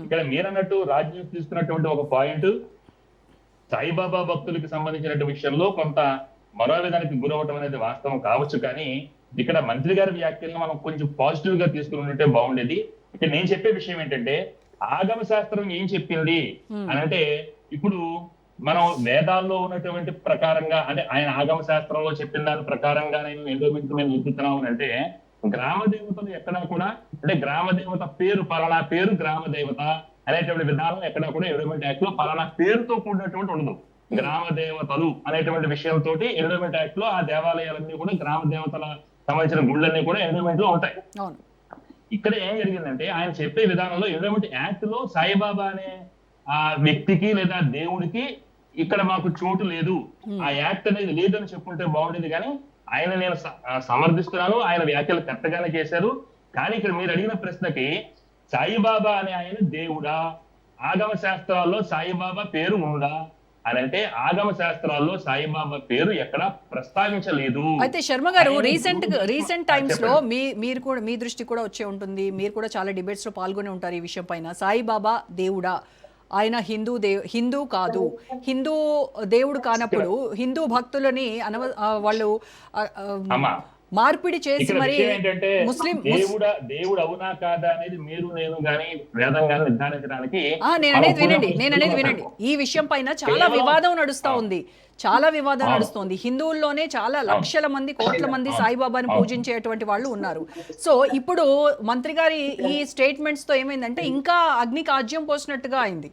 ఇక్కడ మీరన్నట్టు రాజ్యం తీసుకున్నటువంటి ఒక పాయింట్, సాయిబాబా భక్తులకి సంబంధించిన విషయంలో కొంత మనోవేదానికి గురవటం అనేది వాస్తవం కావచ్చు, కానీ ఇక్కడ మంత్రి గారి వ్యాఖ్యలను మనం కొంచెం పాజిటివ్ గా తీసుకుని ఉంటే బాగుండేది. ఇక్కడ నేను చెప్పే విషయం ఏంటంటే, ఆగమ శాస్త్రం ఏం చెప్పింది అని అంటే, ఇప్పుడు మనం వేదాల్లో ఉన్నటువంటి ప్రకారంగా, అంటే ఆయన ఆగమ శాస్త్రంలో చెప్పిన దాని ప్రకారంగా నేను ఎండోమెంట్ మీద నిలుపుతున్నాను అంటే, గ్రామ దేవతలు ఎక్కడా కూడా, అంటే గ్రామ దేవత పేరు పలానా పేరు గ్రామ దేవత అనేటువంటి విధానం ఎక్కడా కూడా ఎండోమెంట్ యాక్ట్ లో పలానా పేరుతో కూడినటువంటి ఉండదు. గ్రామ దేవతలు అనేటువంటి విషయంతో ఎండోమెంట్ యాక్ట్ లో ఆ దేవాలయాలన్నీ కూడా గ్రామ దేవతల సంబంధించిన గుళ్ళన్నీ కూడా ఎండోమెంట్ లో ఉంటాయి. ఇక్కడ ఏం జరిగిందంటే, ఆయన చెప్పే విధానంలో ఎండోమెంట్ యాక్ట్ లో సాయిబాబా అనే ఆ వ్యక్తికి లేదా దేవుడికి ఇక్కడ మాకు చోటు లేదు, ఆ యాక్ట్ అనేది లేదని చెప్పుంటే బాగుండేది. కానీ ఆయన నేను సమర్థిస్తున్నాను, ఆయన వ్యాఖ్యలు కరెక్ట్గానే చేశారు. కానీ ఇక్కడ మీరు అడిగిన ప్రశ్నకి సాయిబాబా అనే ఆయన దేవుడా, ఆగమ శాస్త్రాల్లో సాయిబాబా పేరు ఉందా అని అంటే, ఆగమ శాస్త్రాల్లో సాయిబాబా పేరు ఎక్కడ ప్రస్తావించలేదు. అయితే శర్మ గారు, రీసెంట్ టైమ్స్ లో మీరు కూడా, మీ దృష్టి కూడా వచ్చే ఉంటుంది, మీరు కూడా చాలా డిబేట్స్ లో పాల్గొని ఉంటారు ఈ విషయం పైన. సాయిబాబా దేవుడా, ఆయన హిందూ కాదు, హిందూ దేవుడు కానప్పుడు హిందూ భక్తులని వాళ్ళు మార్పిడి చేసి మరి ముస్లిం దేవుడు అవునా కాదా అనేది మీరు నేను గాని వేదం గాని నిర్ధారించడానికి నేను అనేది వినండి. ఈ విషయం పైన చాలా వివాదం నడుస్తోంది. హిందువుల్లోనే చాలా లక్షల మంది, కోట్ల మంది సాయిబాబాని పూజించేటువంటి వాళ్ళు ఉన్నారు. సో ఇప్పుడు మంత్రి గారి ఈ స్టేట్మెంట్స్ తో ఏమైందంటే, ఇంకా అగ్ని కాజ్యం పోసినట్టుగా అయింది.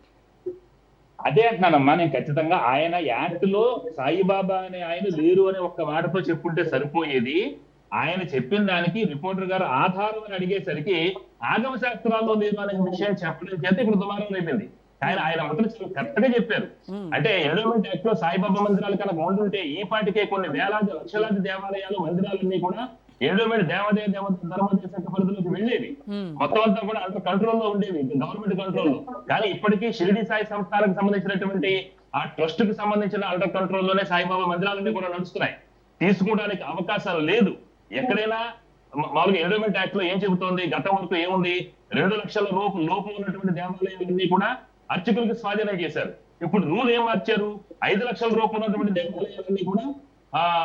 అదే అంటున్నానమ్మా, నేను ఖచ్చితంగా ఆయన యాక్ట్ లో సాయిబాబా అనే ఆయన లేరు అనే ఒక్క మాటతో చెప్పుంటే సరిపోయేది. ఆయన చెప్పిన దానికి రిపోర్టర్ గారు ఆధారం అని అడిగేసరికి ఆగమ శాస్త్రాల్లో లేదు అనే విషయం చెప్పడం చేత ఇక్కడ దుమారం అయిపోయింది. ఆయన మాత్రం చాలా కరెక్ట్ గా చెప్పారు. అంటే ఎండోమెంట్ యాక్ట్ లో సాయిబాబా మందిరాలు కనుక ఉంటుంటే ఈ పాటికే కొన్ని వేలాది లక్షలాది దేవాలయాలు, మందిరాలన్నీ కూడా ఎండోమెంట్ దేవాలయ ధర్మదేశ పరిధిలోకి వెళ్ళేవి. మొత్తం అంతా కూడా అంత కంట్రోల్లో ఉండేవి, గవర్నమెంట్ కంట్రోల్లో. కానీ ఇప్పటికీ షిరిడి సాయి సంస్థానికి సంబంధించినటువంటి ఆ ట్రస్ట్ కి సంబంధించిన అండర్ కంట్రోల్ లోనే సాయిబాబా మందిరాలన్నీ కూడా నడుస్తున్నాయి. తీసుకోవడానికి అవకాశాలు లేదు. ఎక్కడైనా మామూలుగా ఎండోమెంట్ యాక్ట్ లో ఏం చెబుతోంది, గతం వరకు ఏముంది, 2 లక్షల లోపు ఉన్నటువంటి దేవాలయాలన్నీ కూడా అర్చకులకు స్వాధీనం చేశారు. ఇప్పుడు రూల్ ఏం మార్చారు, 5 లక్షల రూపు ఉన్నటువంటి దేవాలయాలన్నీ కూడా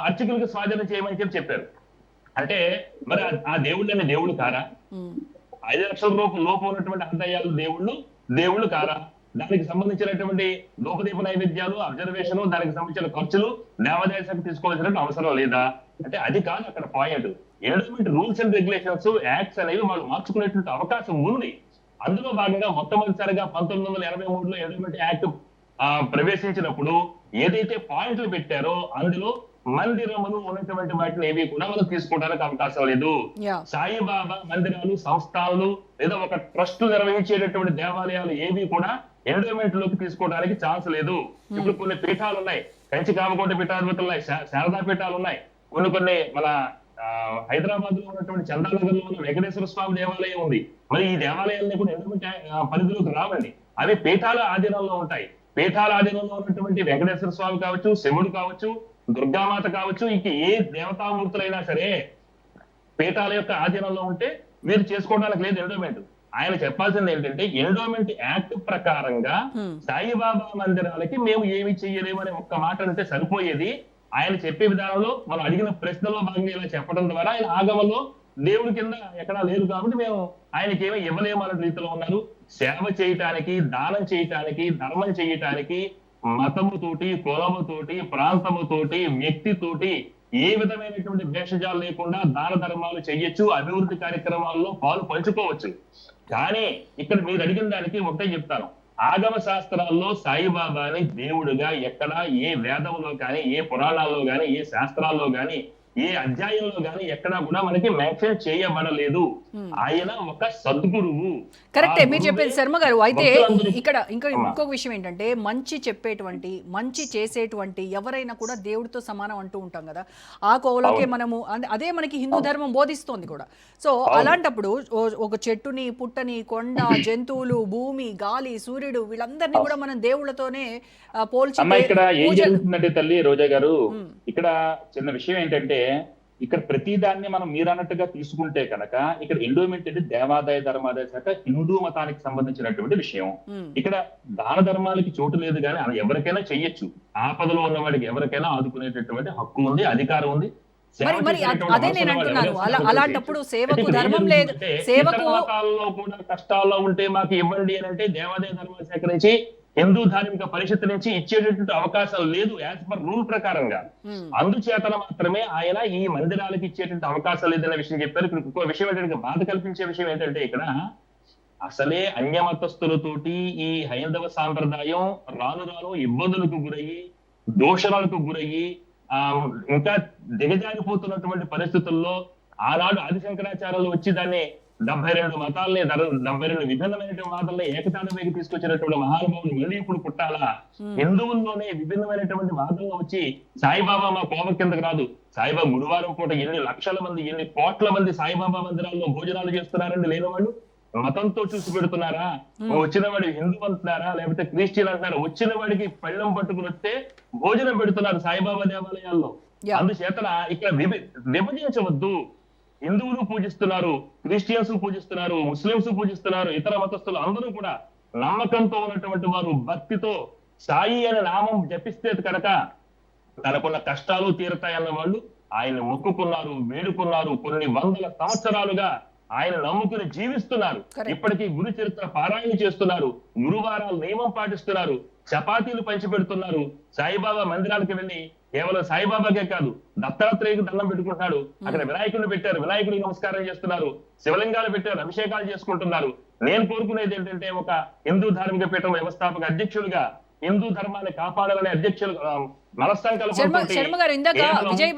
అర్చకులకు స్వాధీనం చేయమని చెప్పారు. అంటే మరి ఆ దేవుళ్ళని దేవుడు కారా? 5 లక్షల లోపు ఉన్నటువంటి ఆదాయాలు దేవుళ్ళు కారా? దానికి సంబంధించినటువంటి లోకదీప నైవేద్యాలు, అబ్జర్వేషన్, దానికి సంబంధించిన ఖర్చులు దేవాదాయ శాఖ తీసుకోవాల్సిన అవసరం లేదా అంటే అది కాదు అక్కడ point. Endowment rules and regulations, acts అనేవి వాళ్ళు మార్చుకునేటువంటి అవకాశం ఉంది. అందులో భాగంగా మొట్టమొదటిసారిగా 1983లో ఎండోమెంట్ యాక్ట్ ప్రవేశించినప్పుడు ఏదైతే పాయింట్లు పెట్టారో అందులో మందిరములు ఉన్నటువంటి వాటిని ఏవి కూడా మనం తీసుకోవడానికి అవకాశం లేదు. సాయిబాబా మందిరాలు, సంస్థలు లేదా ఒక ట్రస్ట్ నిర్వహించేటటువంటి దేవాలయాలు ఏవి కూడా ఎండోమెంట్ లోకి తీసుకోవడానికి ఛాన్స్ లేదు. ఇప్పుడు కొన్ని పీఠాలు ఉన్నాయి, కంచి కామకోటి పీఠాధిపతులు ఉన్నాయి, శారదా పీఠాలు ఉన్నాయి, కొన్ని మన హైదరాబాద్ లో ఉన్నటువంటి చందానగర్ లో ఉన్న వెంకటేశ్వర స్వామి దేవాలయం ఉంది. మరి ఈ దేవాలయాలన్నీ కూడా ఎండోమెంట్ పరిధిలోకి రావండి, అవి పీఠాల ఆధీనంలో ఉంటాయి. పీఠాల ఆధీనంలో ఉన్నటువంటి వెంకటేశ్వర స్వామి కావచ్చు, శివుడు కావచ్చు, దుర్గామాత కావచ్చు, ఇంక ఏ దేవతామూర్తులైనా సరే పీఠాల యొక్క ఆధీనంలో ఉంటే వీరు చేసుకోవడానికి లేదు ఎండోమెంట్. ఆయన చెప్పాల్సింది ఏంటంటే, ఎండోమెంట్ యాక్ట్ ప్రకారంగా సాయిబాబా మందిరాలకి మేము ఏమి చెయ్యలేము అనే ఒక్క మాట అంటే సరిపోయేది. ఆయన చెప్పే విధానంలో మనం అడిగిన ప్రశ్నలో భాగంగా ఇలా చెప్పడం ద్వారా ఆయన ఆగమలో దేవుడి కింద ఎక్కడా లేరు కాబట్టి మేము ఆయనకి ఏమీ ఇవ్వలేము అనే రీతిలో ఉన్నారు. సేవ చేయటానికి, దానం చేయటానికి, ధర్మం చేయటానికి మతముతోటి, కులముతోటి, ప్రాంతముతోటి, వ్యక్తితోటి ఏ విధమైనటువంటి భేషజాలు లేకుండా దాన ధర్మాలు చెయ్యొచ్చు, అభివృద్ధి కార్యక్రమాల్లో పాలు పంచుకోవచ్చు. కానీ ఇక్కడ మీరు అడిగిన దానికి ఒకటే చెప్తాను, ఆగమ శాస్త్రాల్లో సాయిబాబాని దేవుడుగా ఎక్కడా ఏ వేదంలో కానీ, ఏ పురాణాల్లో కానీ, ఏ శాస్త్రాల్లో కానీ, ఏ అధ్యాయంలో గానీ ఎక్కడా కూడా మనకి మెన్షన్ చేయబడలేదు. ఆయన ఒక సద్గురువు. కరెక్టే మీరు చెప్పేది శర్మ గారు. అయితే ఇక్కడ ఇంకొక విషయం ఏంటంటే, మంచి చెప్పేటువంటి, మంచి చేసేటువంటి ఎవరైనా కూడా దేవుడితో సమానం అంటూ ఉంటాం కదా, ఆ కోవలోకే మనము, అదే మనకి హిందూ ధర్మం బోధిస్తోంది కూడా. సో అలాంటప్పుడు ఒక చెట్టుని, పుట్టని, కొండ, జంతువులు, భూమి, గాలి, సూర్యుడు, వీళ్ళందరినీ కూడా మనం దేవుళ్ళతోనే పోల్చి. ఇక్కడ ఏం జరుగుతుందంటే తల్లి రోజా గారు, ఇక్కడ చిన్న విషయం ఏంటంటే, ఇక్కడ ప్రతి దాన్ని మనం మీరు అన్నట్టుగా తీసుకుంటే కనుక ఇక్కడ ఎండోమెంట్ అంటే దేవాదాయ ధర్మాదాయ శాఖ హిందూ మతానికి సంబంధించినటువంటి విషయం. ఇక్కడ దాన ధర్మాలకి చోటు లేదు, కానీ ఎవరికైనా చెయ్యొచ్చు. ఆపదలో ఉన్నవాడికి ఎవరికైనా ఆదుకునేటటువంటి హక్కు ఉంది, అధికారం ఉంది. మరి అదే నేను అంటున్నాను, అలాంటప్పుడు సేవకు ధర్మం లేదు, సేవకు మతాల్లో కూడా కష్టాల్లో ఉంటే మాకు ఇవ్వండి అని అంటే దేవాదాయ ధర్మాల శాఖ నుంచి, హిందూ ధార్మిక పరిషత్ నుంచి ఇచ్చేటటువంటి అవకాశం లేదు యాజ్ పర్ రూల్ ప్రకారంగా. అందుచేతన మాత్రమే ఆయన ఈ మందిరాలకు ఇచ్చేటువంటి అవకాశం లేదన్న విషయం చెప్పారు. ఇక్కడ ఇంకో విషయం ఏంటంటే, బాధ కల్పించే విషయం ఏంటంటే, ఇక్కడ అసలే అన్యమతస్థులతోటి ఈ హైందవ సాంప్రదాయం రాను రాను ఇబ్బందులకు గురయ్యి, దోషణలకు గురయ్యి, ఇంకా దిగజారిపోతున్నటువంటి పరిస్థితుల్లో ఆనాడు ఆదిశంకరాచార్యులు వచ్చి దాన్ని 72 మతాలని 72 విభిన్నమైనటువంటి వాదాలని ఏకతాళంలోకి తీసుకొచ్చినటువంటి మహానుభావులు మళ్ళీ ఇప్పుడు పుట్టాలా? హిందువుల్లోనే విభిన్నమైనటువంటి వాదనలు వచ్చి సాయిబాబా మా కోవ కిందకు రాదు. సాయిబాబా గురువారం పూట ఎన్ని లక్షల మంది, ఎన్ని కోట్ల మంది సాయిబాబా మందిరాల్లో భోజనాలు చేస్తున్నారండి. లేని వాళ్ళు మతంతో చూసి పెడుతున్నారా? వచ్చిన వాడి హిందూ అంటున్నారా, లేకపోతే క్రిస్టియన్ అంటున్నారా? వచ్చిన వాడికి పళ్ళెం పట్టుకుని వస్తే భోజనం పెడుతున్నారు సాయిబాబా దేవాలయాల్లో. అందుచేతన ఇక్కడ విభజించవద్దు. హిందువులు పూజిస్తున్నారు, క్రిస్టియన్స్ పూజిస్తున్నారు, ముస్లింస్ పూజిస్తున్నారు, ఇతర మతస్థులు అందరూ కూడా నమ్మకంతో ఉన్నటువంటి వారు భక్తితో సాయి అనే నామం జపిస్తే కనుక తనకున్న కష్టాలు తీరుతాయన్న వాళ్ళు ఆయన మొక్కుకున్నారు, వేడుకున్నారు. కొన్ని వందల సంవత్సరాలుగా ఆయన నమ్ముకుని జీవిస్తున్నారు. ఇప్పటికీ గురు చరిత్ర పారాయణ చేస్తున్నారు, గురువారాలు నియమం పాటిస్తున్నారు, చపాతీలు పంచిపెడుతున్నారు. సాయిబాబా మందిరాలకు వెళ్ళి కేవలం సాయిబాబాకే కాదు, దత్తాత్రేయకు దండం పెట్టుకుంటున్నాడు. అక్కడ వినాయకుడిని పెట్టారు, వినాయకుడికి నమస్కారం చేస్తున్నారు. శివలింగాలు పెట్టారు, అభిషేకాలు చేసుకుంటున్నారు. నేను కోరుకునేది ఏంటంటే, ఒక హిందూ ధార్మిక పీఠం వ్యవస్థాపక అధ్యక్షులుగా హిందూ ధర్మాన్ని కాపాడాలనే అధ్యక్షులు శర్మ గారు, ఇందాక విజయ్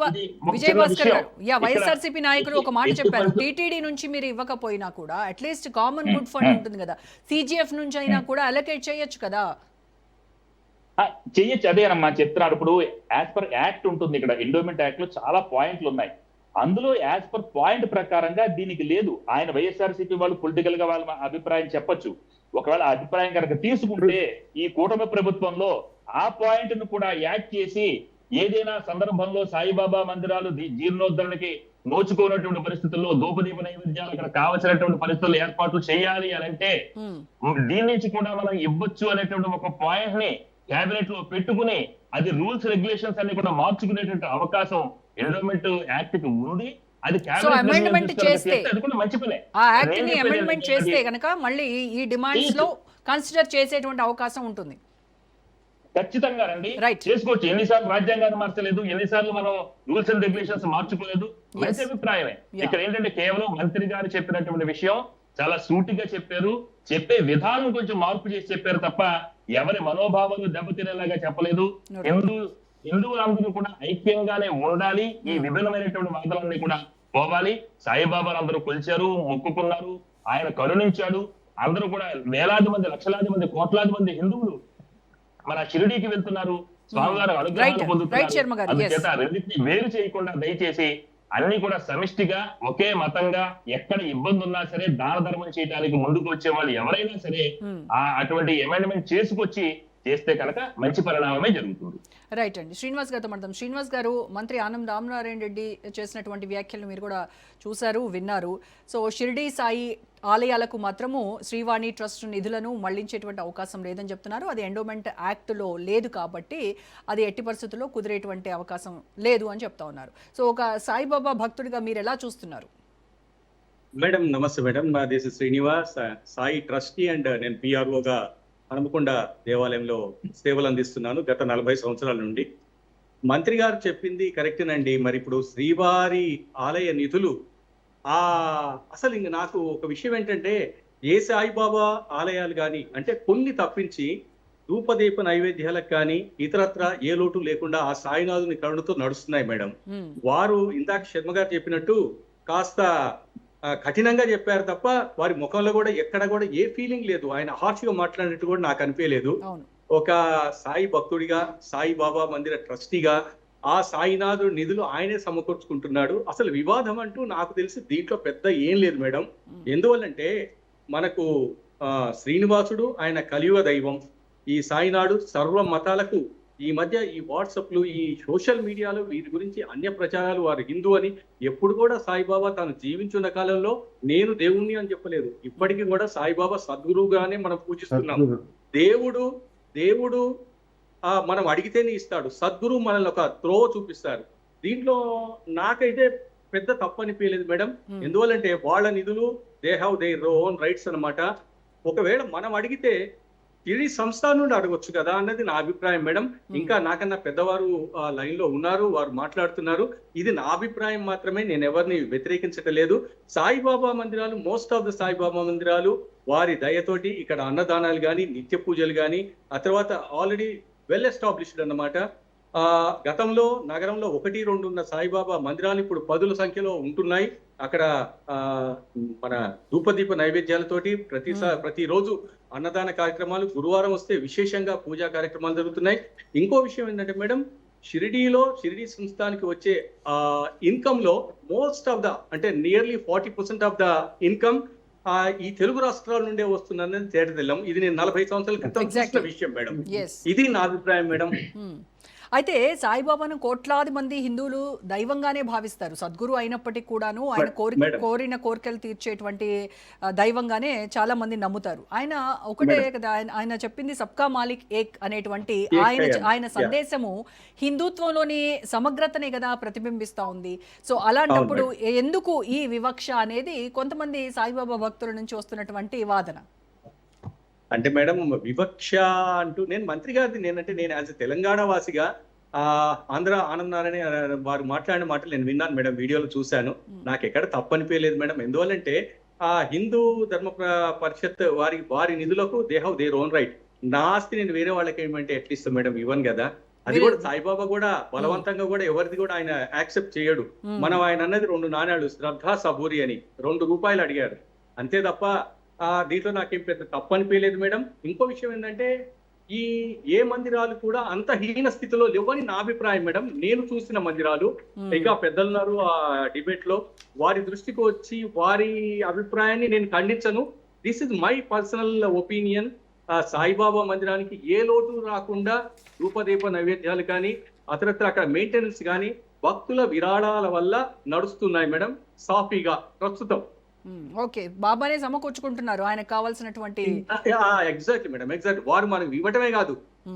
భాస్కర్ గారు వైఎస్ఆర్సీపీ నాయకులు ఒక మాట చెప్పారు, టీటీడీ నుంచి మీరు ఇవ్వకపోయినా కూడా అట్లీస్ట్ కామన్ గుడ్ ఫండ్ ఉంటుంది కదా, సిజిఎఫ్ నుంచి అయినా కూడా అలొకేట్ చేయొచ్చు కదా. చెయ్యొచ్చు, అదేనమ్మా చెప్తున్నారు. ఇప్పుడు యాజ్ పర్ యాక్ట్ ఉంటుంది, ఇక్కడ ఎండోమెంట్ యాక్ట్ లో చాలా పాయింట్లు ఉన్నాయి. అందులో యాజ్ పర్ పాయింట్ ప్రకారంగా దీనికి లేదు. ఆయన వైఎస్ఆర్సీపీ వాళ్ళు పొలిటికల్ గా వాళ్ళ అభిప్రాయం చెప్పొచ్చు. ఒకవేళ అభిప్రాయం కనుక తీసుకుంటే ఈ కూటమి ప్రభుత్వంలో ఆ పాయింట్ ను కూడా యాడ్ చేసి ఏదైనా సందర్భంలో సాయిబాబా మందిరాలు జీర్ణోద్ధరణకి నోచుకోనటువంటి పరిస్థితుల్లో దోపదీప నైవేద్యాలు అక్కడ కావలసినటువంటి పరిస్థితులు ఏర్పాట్లు చేయాలి అని అంటే దీని నుంచి కూడా మనం ఇవ్వచ్చు అనేటువంటి ఒక పాయింట్ ని కేబినెట్ లో పెట్టుకుని అది రూల్స్ రెగ్యులేషన్స్ అన్ని కూడా మార్చుకునేటువంటి అవకాశం ఎండోమెంట్ యాక్ట్ కి ఉంది. అది అమెండ్మెంట్ చేస్తే అమెండ్మెంట్ చేస్తే కనుక మళ్ళీ ఈ డిమాండ్స్ లో కన్సిడర్ చేసేటువంటి అవకాశం ఉంటుంది. ఖచ్చితంగా రండి, చేసుకోవచ్చు. ఎన్నిసార్లు రాజ్యాంగాన్ని మార్చలేదు, ఎన్నిసార్లు మనం రూల్స్ అండ్ రెగ్యులేషన్స్ మార్చుకోలేదు. మంచి అభిప్రాయమే. ఇక్కడ ఏంటంటే కేవలం మంత్రి గారు చెప్పినటువంటి విషయం చాలా సూటిగా చెప్పారు. చెప్పే విధానం కొంచెం మార్పు చేసి చెప్పారు తప్ప ఎవరి మనోభావాలు దెబ్బతినేలాగా చెప్పలేదు. హిందువులందరూ కూడా ఐక్యంగానే ఉండాలి. ఈ విభిన్నమైనటువంటి వాదనలన్నీ కూడా పోవాలి. సాయిబాబాను అందరూ కొలిచారు, మొక్కుకున్నారు, ఆయన కరుణించాడు. అందరూ కూడా వేలాది మంది, లక్షలాది మంది, కోట్లాది మంది హిందువులు మన షిరిడీకి వెళ్తున్నారు, స్వామివారి అనుగ్రహాన్ని పొందుతున్నారు. అందుచేత రెండింటిని వేరు చేయకుండా దయచేసి అన్ని కూడా సమిష్టిగా ఒకే మతంగా ఎక్కడ ఇబ్బంది ఉన్నా సరే దాన ధర్మం చేయడానికి ముందుకు వచ్చే వాళ్ళు ఎవరైనా సరే అటువంటి అమెండ్మెంట్ చేసుకొచ్చి చేస్తే కనుక మంచి పరిణామమే జరుగుతుంది. రైట్ అండి. శ్రీనివాస్ గారితో మాట్లాడదాం. శ్రీనివాస్ గారు, మంత్రి ఆనం రామనారాయణ రెడ్డి చేసినటువంటి వ్యాఖ్యలు మీరు కూడా చూశారు, విన్నారు. సో షిరిడీ సాయి ఆలయాలకు మాత్రము శ్రీవాణి ట్రస్ట్ నిధులను మళ్లించేటువంటి అవకాశం లేదని చెప్తున్నారు. అది ఎండోమెంట్ యాక్ట్లో లేదు కాబట్టి అది ఎట్టి పరిస్థితుల్లో కుదిరేటువంటి అవకాశం లేదు అని చెప్తా ఉన్నారు. సో ఒక సాయిబాబా భక్తుడిగా మీరు ఎలా చూస్తున్నారు? మేడం నమస్తే madam, this is Srinivas, Sai trustee and నేను పిఆర్ఓగా హనుమకొండ దేవాలయంలో సేవలు అందిస్తున్నాను గత 40 సంవత్సరాల నుండి. మంత్రి గారు చెప్పింది కరెక్టేనండి. మరి ఇప్పుడు శ్రీవారి ఆలయ నిధులు అసలు ఇంక నాకు ఒక విషయం ఏంటంటే, ఏ సాయిబాబా ఆలయాలు కానీ అంటే కొన్ని తప్పించి ధూపదీప నైవేద్యాలకు కానీ ఇతరత్ర ఏ లోటు లేకుండా ఆ సాయినాథుని కరుణతో నడుస్తున్నాయి మేడం. వారు ఇందాక శర్మ గారు చెప్పినట్టు కాస్త కఠినంగా చెప్పారు తప్ప వారి ముఖంలో కూడా ఎక్కడ కూడా ఏ ఫీలింగ్ లేదు. ఆయన హార్ష్గా మాట్లాడినట్టు కూడా నాకు అనిపించలేదు. ఒక సాయి భక్తుడిగా, సాయి బాబా మందిర ట్రస్టీగా ఆ సాయినాథుడు నిధులు ఆయనే సమకూర్చుకుంటున్నాడు. అసలు వివాదం అంటూ నాకు తెలిసి దీంట్లో పెద్ద ఏం లేదు మేడం. ఎందువల్లంటే మనకు శ్రీనివాసుడు ఆయన కలియుగ దైవం. ఈ సాయినాడు సర్వ మతాలకు ఈ మధ్య ఈ వాట్సాప్లు ఈ సోషల్ మీడియాలో వీరి గురించి అన్య ప్రచారాలు, వారు హిందూ అని. ఎప్పుడు కూడా సాయిబాబా తాను జీవించున్న కాలంలో నేను దేవుణ్ణి అని చెప్పలేదు. ఇప్పటికీ కూడా సాయిబాబా సద్గురువుగానే మనం పూజిస్తున్నాం. దేవుడు మనం అడిగితేనే ఇస్తాడు. సద్గురు మనల్ని ఒక త్రోవ చూపిస్తారు. దీంట్లో నాకైతే పెద్ద తప్పు అనిపించలేదు మేడం. ఎందువల్లంటే వాళ్ళ నిధులు, they have their own rights అన్నమాట. ఒకవేళ మనం అడిగితే ఇది సంస్థ నుండి అడగొచ్చు కదా అన్నది నా అభిప్రాయం మేడం. ఇంకా నాకన్నా పెద్దవారు లైన్ లో ఉన్నారు, వారు మాట్లాడుతున్నారు. ఇది నా అభిప్రాయం మాత్రమే, నేను ఎవరిని వ్యతిరేకించటం లేదు. సాయిబాబా మందిరాలు, మోస్ట్ ఆఫ్ ద సాయిబాబా మందిరాలు వారి దయతోటి ఇక్కడ అన్నదానాలు కానీ, నిత్య పూజలు కానీ, ఆ తర్వాత ఆల్రెడీ వెల్ ఎస్టాబ్లిష్డ్ అన్నమాట. గతంలో నగరంలో 1-2 ఉన్న సాయిబాబా మందిరాలు ఇప్పుడు 10ల సంఖ్యలో ఉంటున్నాయి. అక్కడ మన ధూపదీప నైవేద్యాలతోటి ప్రతిరోజు అన్నదాన కార్యక్రమాలు, గురువారం వస్తే విశేషంగా పూజా కార్యక్రమాలు జరుగుతున్నాయి. ఇంకో విషయం ఏంటంటే మేడం, షిరిడి సంస్థానికి వచ్చే ఇన్కమ్ లో మోస్ట్ ఆఫ్ ద అంటే నియర్లీ 40% ఆఫ్ ద ఇన్కమ్ ఈ తెలుగు రాష్ట్రాల నుండే వస్తుందని తేటతెల్లం. ఇది నేను 40 సంవత్సరాల క్రితం చూసిన విషయం మేడం. ఇది నా అభిప్రాయం మేడం. అయితే సాయిబాబాను కోట్లాది మంది హిందువులు దైవంగానే భావిస్తారు. సద్గురు అయినప్పటికీ కూడాను ఆయన కోరిన కోరికలు తీర్చేటువంటి దైవంగానే చాలా మంది నమ్ముతారు. ఆయన ఒకటే కదా, ఆయన చెప్పింది సబ్కా మాలిక్ ఏక్ అనేటువంటి ఆయన సందేశము హిందుత్వంలోని సమగ్రతనే కదా ప్రతిబింబిస్తా ఉంది. సో అలాంటప్పుడు ఎందుకు ఈ వివక్ష అనేది కొంతమంది సాయిబాబా భక్తుల నుంచి వస్తున్నటువంటి వాదన. అంటే మేడం, వివక్ష అంటూ నేను మంత్రి గారిది నేను యాజ్ ఎ తెలంగాణ వాసిగా ఆంధ్ర ఆనంద్ నారాయణ వారు మాట్లాడిన మాటలు నేను విన్నాను మేడం, వీడియోలో చూశాను. నాకు ఎక్కడ తప్పనిపించలేదు మేడం. ఎందువల్లంటే హిందూ ధర్మ పరిషత్ వారి నిధులకు they have their own right. నా ఆస్తి నేను వేరే వాళ్ళకి ఏమంటే ఎట్లా ఇస్తాం మేడం, ఇవ్వను కదా. అది కూడా సాయిబాబా కూడా బలవంతంగా కూడా ఎవరిది కూడా ఆయన యాక్సెప్ట్ చేయడు. మనం ఆయన అన్నది 2 నాణ్యాలు శ్రద్ధ సబూరి అని 2 రూపాయలు అడిగారు అంతే తప్ప దీంట్లో నాకేం పెద్ద తప్పు అనిపించలేదు మేడం. ఇంకో విషయం ఏంటంటే ఏ మందిరాలు కూడా అంత హీన స్థితిలో లేవని నా అభిప్రాయం మేడం. నేను చూసిన మందిరాలు, ఇంకా పెద్దలున్నారు ఆ డిబేట్ లో, వారి దృష్టికి వచ్చి వారి అభిప్రాయాన్ని నేను ఖండించను. This is my personal opinion. Saibaba మందిరానికి ఏ లోటు రాకుండా ధూపదీప నైవేద్యాలు కానీ, అతరత్ర అక్కడ మెయింటెనెన్స్ కానీ భక్తుల విరాళాల వల్ల నడుస్తున్నాయి మేడం సాఫీగా ప్రస్తుతం. ఓకే, బాబానే సమకూర్చుకుంటున్నారు ఆయనకు కావాల్సినటువంటి. Exactly madam, exact. వారు మనకు ఇవ్వటమే కాదు,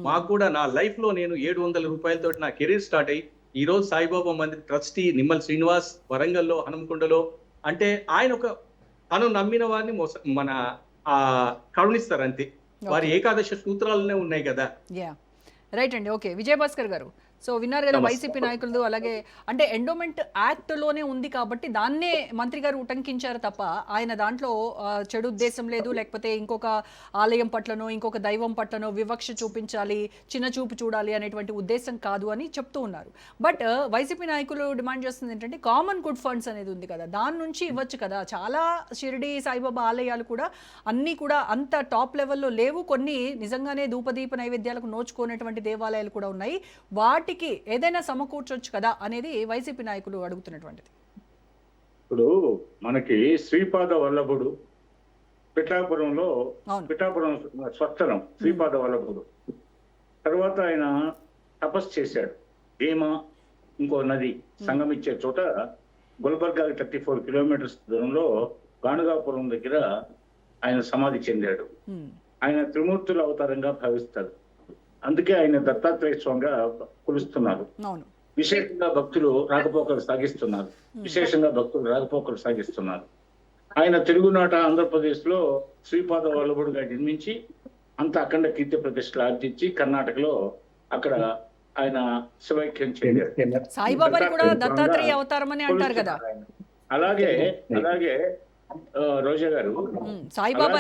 మాకు కూడా నా లైఫ్ లో నేను 700 రూపాయలతో నా కెరీర్ స్టార్ట్ అయ్యి ఈ రోజు సాయిబాబా మందిర్ ట్రస్టీ నిమ్మల్ శ్రీనివాస్ వరంగల్లో హనుమకొండలో, అంటే ఆయన తను నమ్మిన వారిని మన కరుణిస్తారు అంతే. వారి ఏకాదశ సూత్రాలనే ఉన్నాయి కదా. రైట్ అండి. ఓకే, విజయభాస్కర్ గారు, సో విన్నారు కదా వైసీపీ నాయకులు. అలాగే అంటే ఎండోమెంట్ యాక్ట్ లోనే ఉంది కాబట్టి దాన్నే మంత్రి గారు ఉటంకించారు తప్ప ఆయన దాంట్లో చెడు ఉద్దేశం లేదు, లేకపోతే ఇంకొక ఆలయం పట్లనో ఇంకొక దైవం పట్లనో వివక్ష చూపించాలి, చిన్న చూపు చూడాలి అనేటువంటి ఉద్దేశం కాదు అని చెప్తూ ఉన్నారు. బట్ వైసీపీ నాయకులు డిమాండ్ చేస్తుంది ఏంటంటే కామన్ గుడ్ ఫండ్స్ అనేది ఉంది కదా, దాని నుంచి ఇవ్వచ్చు కదా. చాలా షిరిడి సాయిబాబా ఆలయాలు కూడా అన్నీ కూడా అంత టాప్ లెవెల్లో లేవు, కొన్ని నిజంగానే ధూపదీప నైవేద్యాలకు నోచుకునేటువంటి దేవాలయాలు కూడా ఉన్నాయి. వాటికి ఏదైనా సమకూర్చొచ్చు కదా అనేది వైసీపీ నాయకులు అడుగుతున్నటువంటిది. ఇప్పుడు మనకి శ్రీపాద వల్లభుడు పిఠాపురంలో, పిఠాపురం స్వస్థలం శ్రీపాద వల్లభుడు. తర్వాత ఆయన తపస్సు చేశాడు. భీమా ఇంకో నది సంగమిచ్చే చోట గుల్బర్గాకి 34 కిలోమీటర్స్ దూరంలో గాణగాపురం దగ్గర ఆయన సమాధి చెందాడు. ఆయన త్రిమూర్తుల అవతారంగా భావిస్తారు. అందుకే ఆయన దత్తాత్రేయ స్వామిగా కొలుస్తున్నారు. విశేషంగా భక్తులు రాకపోకలు సాగిస్తున్నారు. ఆయన తెలుగునాట ఆంధ్రప్రదేశ్ లో శ్రీపాద వల్లభుడుగా జన్మించి అంత అఖండ కీర్తి ప్రతిష్టలు ఆర్జించి కర్ణాటకలో అక్కడ ఆయన శివైక్యం చెందారు. సాయిబాబా కూడా దత్తాత్రేయ అవతారం అని అంటారు కదా. అలాగే రోజా గారు సాయిబాబా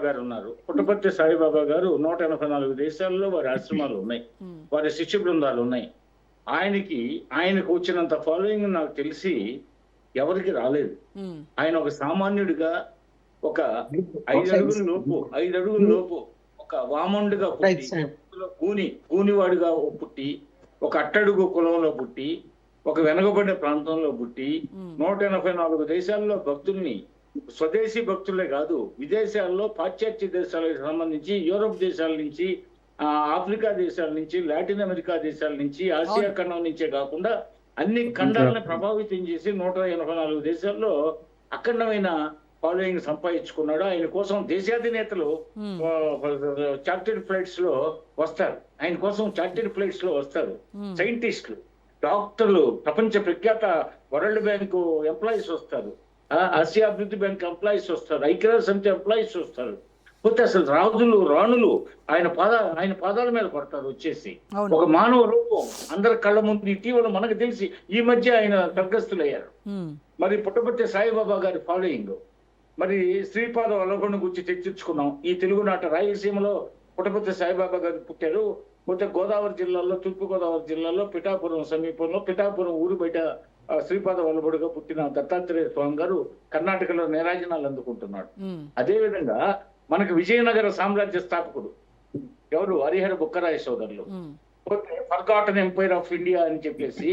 గారు ఉన్నారు. పుట్టపర్తి సాయిబాబా గారు 184 దేశాల్లో వారి ఆశ్రమాలు ఉన్నాయి, వారి శిష్య బృందాలు ఉన్నాయి. ఆయనకు వచ్చినంత ఫాలోయింగ్ నాకు తెలిసి ఎవరికి రాలేదు. ఆయన ఒక సామాన్యుడిగా ఒక 5 అడుగుల లోపు ఒక వామండుగా పుట్టి, కూనివాడిగా పుట్టి, ఒక అట్టడుగు కులంలో పుట్టి, ఒక వెనకబడిన ప్రాంతంలో పుట్టి 184 దేశాల్లో భక్తుల్ని, స్వదేశీ భక్తులే కాదు విదేశాల్లో పాశ్చాత్య దేశాలకు సంబంధించి యూరోప్ దేశాల నుంచి ఆఫ్రికా దేశాల నుంచి, లాటిన్ అమెరికా దేశాల నుంచి, ఆసియా ఖండం నుంచే కాకుండా అన్ని ఖండాలను ప్రభావితం చేసి 184 దేశాల్లో అఖండమైన ఫాలోయింగ్ సంపాదించుకున్నాడు. ఆయన కోసం దేశాధినేతలు చార్టెడ్ ఫ్లైట్స్ లో వస్తారు, ఆయన కోసం చార్టెడ్ ఫ్లైట్స్ లో వస్తారు. సైంటిస్టులు, డాక్టర్లు, ప్రపంచ ప్రఖ్యాత వరల్డ్ బ్యాంకు ఎంప్లాయీస్ వస్తారు, ఆసియా అభివృద్ధి బ్యాంక్ ఎంప్లాయీస్ వస్తారు, ఐక్యరాజ్య సమితి ఎంప్లాయీస్ వస్తారు. పోతే అసలు రాజులు, రాణులు ఆయన పాదాల మీద పడతారు వచ్చేసి. ఒక మానవ రూపం అందరి కళ్ళ ముందు ఇటీవల మనకు తెలిసి ఈ మధ్య ఆయన స్వర్గస్థులయ్యారు. మరి పుట్టపర్తి సాయిబాబా గారి ఫాలోయింగ్, మరి శ్రీపాద వల్లభుని గురించి చర్చించుకున్నాం. ఈ తెలుగునాట రాయలసీమలో పుట్టపర్తి సాయిబాబా గారు పుట్టారు. పోతే గోదావరి జిల్లాలో, తూర్పు గోదావరి జిల్లాలో పిఠాపురం సమీపంలో, పిఠాపురం ఊరు బయట శ్రీపాద వల్లభుడిగా పుట్టిన దత్తాత్రేయ స్వామి గారు కర్ణాటకలో నీరాజనాలు అందుకుంటున్నాడు. అదే విధంగా మనకు విజయనగర సామ్రాజ్య స్థాపకుడు ఎవరు? హరిహర బుక్కరాయ సోదరులు. పోతే ఫర్గాటన్ ఎంపైర్ ఆఫ్ ఇండియా అని చెప్పేసి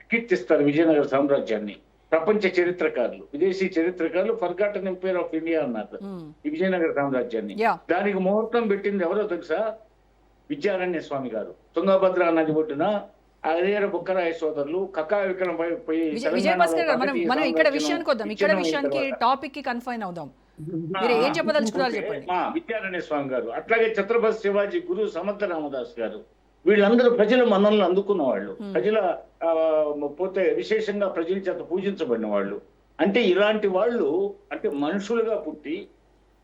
కీర్తిస్తారు విజయనగర సామ్రాజ్యాన్ని. ప్రపంచ చరిత్రకారులు, విదేశీ చరిత్రకారులు ఫర్గాటన్ ఎంపైర్ ఆఫ్ ఇండియా అన్నారు ఈ విజయనగర సామ్రాజ్యాన్ని. దానికి ముహూర్తం పెట్టింది ఎవరో తెలుసా? విద్యారణ్య స్వామి గారు. తుంగభద్ర నది ఒడ్డున హరిహర బుక్కరాయ సోదరులు కకా విక్రమ మనం ఇక్కడ విషయానికి వద్దాం, ఇక్కడ విషయానికి టాపిక్ కి కన్ఫైన్ అవుదాం. మీరు ఏం చెప్పదలుచుకున్నారు చెప్పండి. విద్యారణ్య స్వామి గారు, అట్లాగే ఛత్రపతి శివాజీ గురు సమర్థ రామదాస్ గారు, వీళ్ళందరూ ప్రజల మన్ననలు అందుకున్న వాళ్ళు, ప్రజల పోతే విశేషంగా ప్రజల చేత పూజించబడిన వాళ్ళు. అంటే ఇలాంటి వాళ్ళు, అంటే మనుషులుగా పుట్టి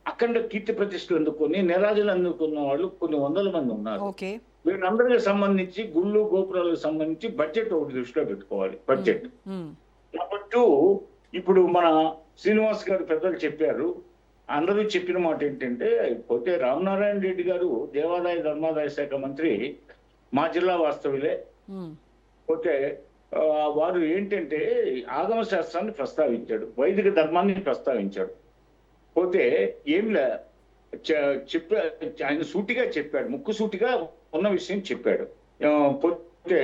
అఖండ కీర్తి ప్రతిష్టలు అందుకొని నిరాజులు అందుకున్న వాళ్ళు కొన్ని వందల మంది ఉన్నారు. వీళ్ళందరికీ సంబంధించి గుళ్ళు గోపురాలకు సంబంధించి బడ్జెట్ ఒకటి దృష్టిలో పెట్టుకోవాలి. బడ్జెట్ కాబట్టి ఇప్పుడు మన శ్రీనివాస్ గారు పెద్దలు చెప్పారు. అందరూ చెప్పిన మాట ఏంటంటే, పోతే రామనారాయణ రెడ్డి గారు దేవాదాయ ధర్మాదాయ శాఖ మంత్రి, మా జిల్లా వాస్తవులే. పోతే వారు ఏంటంటే ఆగమ శాస్త్రాన్ని ప్రస్తావించాడు, వైదిక ధర్మాన్ని ప్రస్తావించాడు. పోతే ఏంలే చెప్పా, ఆయన సూటిగా చెప్పాడు, ముక్కు సూటిగా ఉన్న విషయం చెప్పాడు. పోతే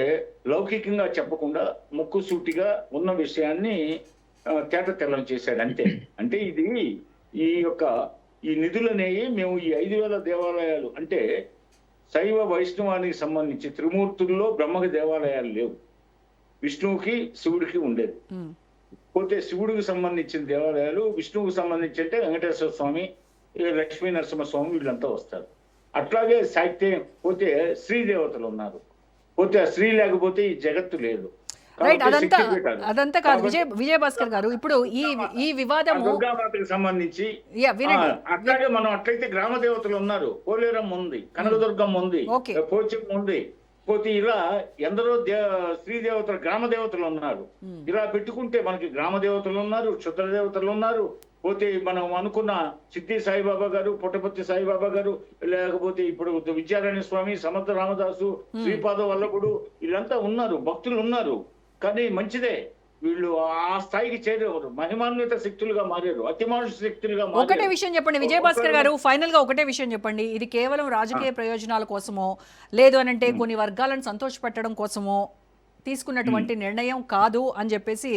లౌకికంగా చెప్పకుండా ముక్కు సూటిగా ఉన్న విషయాన్ని తేట తెల్లం చేశాడు అంతే. అంటే ఇది ఈ నిధులు అనేవి మేము ఈ 5,000 దేవాలయాలు, అంటే శైవ వైష్ణవానికి సంబంధించి త్రిమూర్తుల్లో బ్రహ్మకి దేవాలయాలు లేవు, విష్ణువుకి శివుడికి ఉండేది. పోతే శివుడికి సంబంధించిన దేవాలయాలు, విష్ణువుకి సంబంధించి అంటే వెంకటేశ్వర స్వామి, లక్ష్మీ నరసింహస్వామి వీళ్ళంతా వస్తారు. అట్లాగే సాహిత్యం పోతే స్త్రీ దేవతలు ఉన్నారు. పోతే ఆ స్త్రీ లేకపోతే ఈ జగత్తు లేదు. రైట్, అదంతా కాదు విజయ భాస్కర్ గారు. ఇప్పుడు ఈ వివాదము దుర్గామాతకి సంబంధించి అట్లాగే మనం అట్లయితే గ్రామ దేవతలు ఉన్నారు, పోలేరమ్మ ఉంది, కనకదుర్గమ్మ ఉంది, పోచమ్మ ఉంది. పోతే ఇలా ఎందరో స్త్రీ దేవతలు, గ్రామ దేవతలు ఉన్నారు. ఇలా పెట్టుకుంటే మనకి గ్రామ దేవతలు ఉన్నారు, క్షుద్ర దేవతలు ఉన్నారు. పోతే మనం అనుకున్న సిద్ధి సాయిబాబా గారు, పుట్టపర్తి సాయిబాబా గారు, లేకపోతే ఇప్పుడు విద్యారాయణ స్వామి, సమర్థ రామదాసు, శ్రీపాద వల్లభుడు, వీళ్ళంతా ఉన్నారు, భక్తులు ఉన్నారు. కానీ మంచిదే, వీళ్ళు ఆ స్థాయికి చేరేవారు, మహిమాన్విత శక్తులుగా మారారు, అతిమానుష శక్తులుగా మారారు. ఒకటే విషయం చెప్పండి విజయ భాస్కర్ గారు, ఫైనల్ గా ఒకటే విషయం చెప్పండి. ఇది కేవలం రాజకీయ ప్రయోజనాల కోసమో, లేదు అనంటే కొన్ని వర్గాలను సంతోషపెట్టడం కోసమో తీసుకున్నటువంటి నిర్ణయం కాదు అని చెప్పేసి,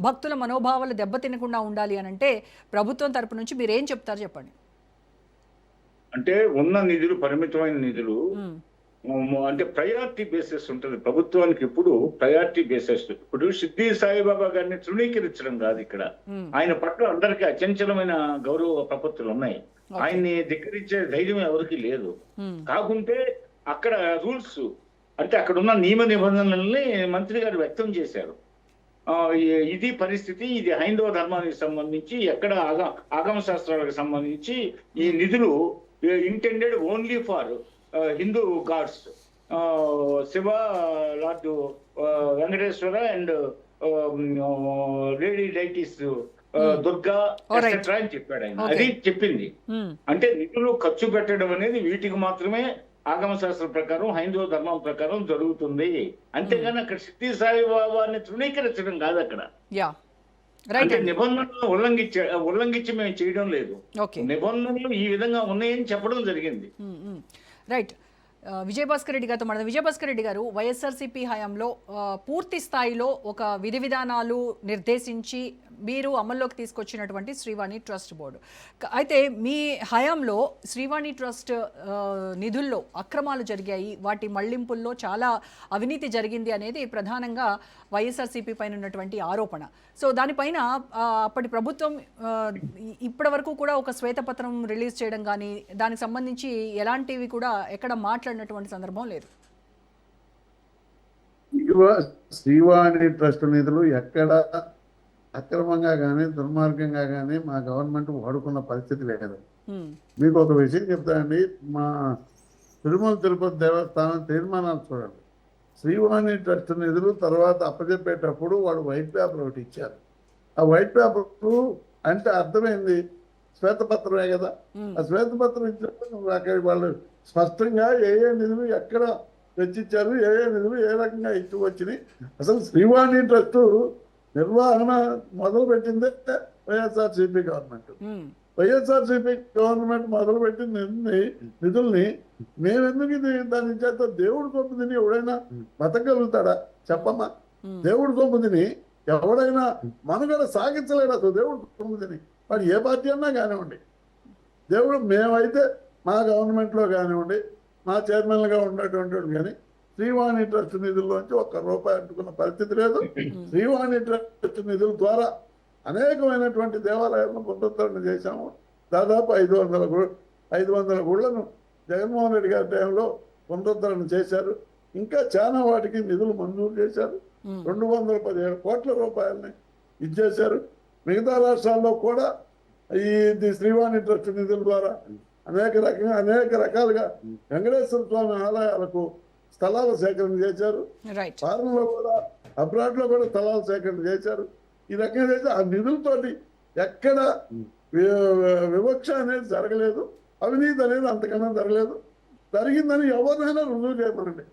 భక్తుల మనోభావాలు దెబ్బతినకుండా ఉండాలి అని అంటే ప్రభుత్వం తరపు నుంచి మీరు ఏం చెప్తారు చెప్పండి. అంటే ఉన్న నిధులు పరిమితమైన నిధులు, అంటే ప్రయారిటీ బేసిస్ ఉంటుంది ప్రభుత్వానికి. ఇప్పుడు ప్రయారిటీ బేసిస్, ఇప్పుడు సిద్ధి సాయిబాబా గారిని తృణీకరించడం కాదు ఇక్కడ. ఆయన పట్ల అందరికీ అచంచలమైన గౌరవ ప్రపత్తులు ఉన్నాయి. ఆయన్ని ధిక్కరించే ధైర్యం ఎవరికి లేదు. కాకుంటే అక్కడ రూల్స్, అంటే అక్కడ ఉన్న నియమ నిబంధనల్ని మంత్రి గారు వ్యక్తం చేశారు. ఇది పరిస్థితి, ఇది హైందవ ధర్మానికి సంబంధించి, ఎక్కడ ఆగమ శాస్త్రాలకు సంబంధించి ఈ నిధులు intended only for Hindu gods, Shiva, Lord Venkateswara and lady deities Durga etcetera అని చెప్పాడు ఆయన. అది చెప్పింది. అంటే నిధులు ఖర్చు పెట్టడం అనేది వీటికి మాత్రమే ఆగమ శాస్త్రం ప్రకారం, హైందవ ధర్మం ప్రకారం జరుగుతుంది. అంతేగాని అక్కడ సిద్ధి సాయిబాబాని తృణీకరించడం కాదు. అక్కడ అంటే నిబంధనలు ఉల్లంఘించి మేము చేయడం లేదు, నిబంధనలు ఈ విధంగా ఉన్నాయని చెప్పడం జరిగింది. రైట్, విజయభాస్కర్ రెడ్డి గారితో మాట్లాడారు. విజయభాస్కర్ రెడ్డి గారు, వైఎస్ఆర్సీపీ హయాంలో పూర్తి స్థాయిలో ఒక విధి విధానాలు నిర్దేశించి మీరు అమల్లోకి తీసుకొచ్చినటువంటి శ్రీవాణి ట్రస్ట్ బోర్డు. అయితే మీ హయాంలో శ్రీవాణి ట్రస్ట్ నిధుల్లో అక్రమాలు జరిగాయి, వాటి మళ్లింపుల్లో చాలా అవినీతి జరిగింది అనేది ప్రధానంగా వైఎస్ఆర్సీపీ పైన ఉన్నటువంటి ఆరోపణ. సో దానిపైన అప్పటి ప్రభుత్వం ఇప్పటి వరకు కూడా ఒక శ్వేతపత్రం రిలీజ్ చేయడం కానీ దానికి సంబంధించి ఎలాంటివి కూడా ఎక్కడ మాట్లాడినటువంటి సందర్భం లేదు. శ్రీవాణి ట్రస్ట్ నిధులు ఎక్కడ అక్రమంగా కానీ దుర్మార్గంగా కానీ మా గవర్నమెంట్ వాడుకున్న పరిస్థితి లేదు. మీకు ఒక విషయం చెప్తానండి, మా తిరుమల తిరుపతి దేవస్థానం తీర్మానాలు చూడండి. శ్రీవాణి ట్రస్ట్ నిధులు తర్వాత అప్పచెప్పేటప్పుడు వాళ్ళు వైట్ పేపర్ ఒకటి ఇచ్చారు. ఆ వైట్ పేపర్ అంటే అర్థమైంది శ్వేతపత్రమే కదా. ఆ శ్వేతపత్రం ఇచ్చినప్పుడు అక్కడ వాళ్ళు స్పష్టంగా ఏ నిధులు ఎక్కడ వెచ్చించారు, ఏ నిధులు ఏ రకంగా ఇచ్చి వచ్చినాయి. అసలు శ్రీవాణి ట్రస్ట్ నిర్వహణ మొదలు పెట్టిందే వైఎస్ఆర్సీపీ గవర్నమెంట్. వైఎస్ఆర్సీపీ గవర్నమెంట్ మొదలుపెట్టిన నిధుల్ని మేమెందుకు దాని చేత దేవుడి సొమ్ము తిని ఎవడైనా బతకగలుగుతాడా చెప్పమ్మా? దేవుడి సొమ్ము తిని ఎవడైనా మనుగడ సాగించలేడు. అసలు దేవుడి సొమ్ము తిని వాడు ఏ పార్టీ అన్నా కానివ్వండి. దేవుడు మేమైతే మా గవర్నమెంట్లో కానివ్వండి, మా చైర్మన్గా ఉన్నటువంటి కానీ శ్రీవాణి ట్రస్ట్ నిధుల్లోంచి ₹1 అంటుకున్న పరిస్థితి లేదు. శ్రీవాణి ట్రస్ట్ నిధుల ద్వారా అనేకమైనటువంటి దేవాలయాలను పునరుద్ధరణ చేశాము. దాదాపు 500 గుళ్లను జగన్మోహన్ రెడ్డి గారి టైంలో పునరుద్ధరణ చేశారు. ఇంకా చాలా వాటికి నిధులు మంజూరు చేశారు. 217 కోట్ల రూపాయలని ఇచ్చేశారు. మిగతా రాష్ట్రాల్లో కూడా ఈ శ్రీవాణి ట్రస్ట్ నిధుల ద్వారా అనేక రకాలుగా వెంకటేశ్వర స్వామి ఆలయాలకు స్థలాల సేకరణ చేశారు. ఫారెన్ లో కూడా, అబ్రాడ్ లో కూడా స్థలాల సేకరణ చేశారు. ఈ రకంగా చేసి ఆ నిధులతోటి ఎక్కడ వివక్ష అనేది జరగలేదు, అవినీతి అనేది అంతకన్నా జరగలేదు. జరిగిందని ఎవరినైనా రుజువు చేయమనండి.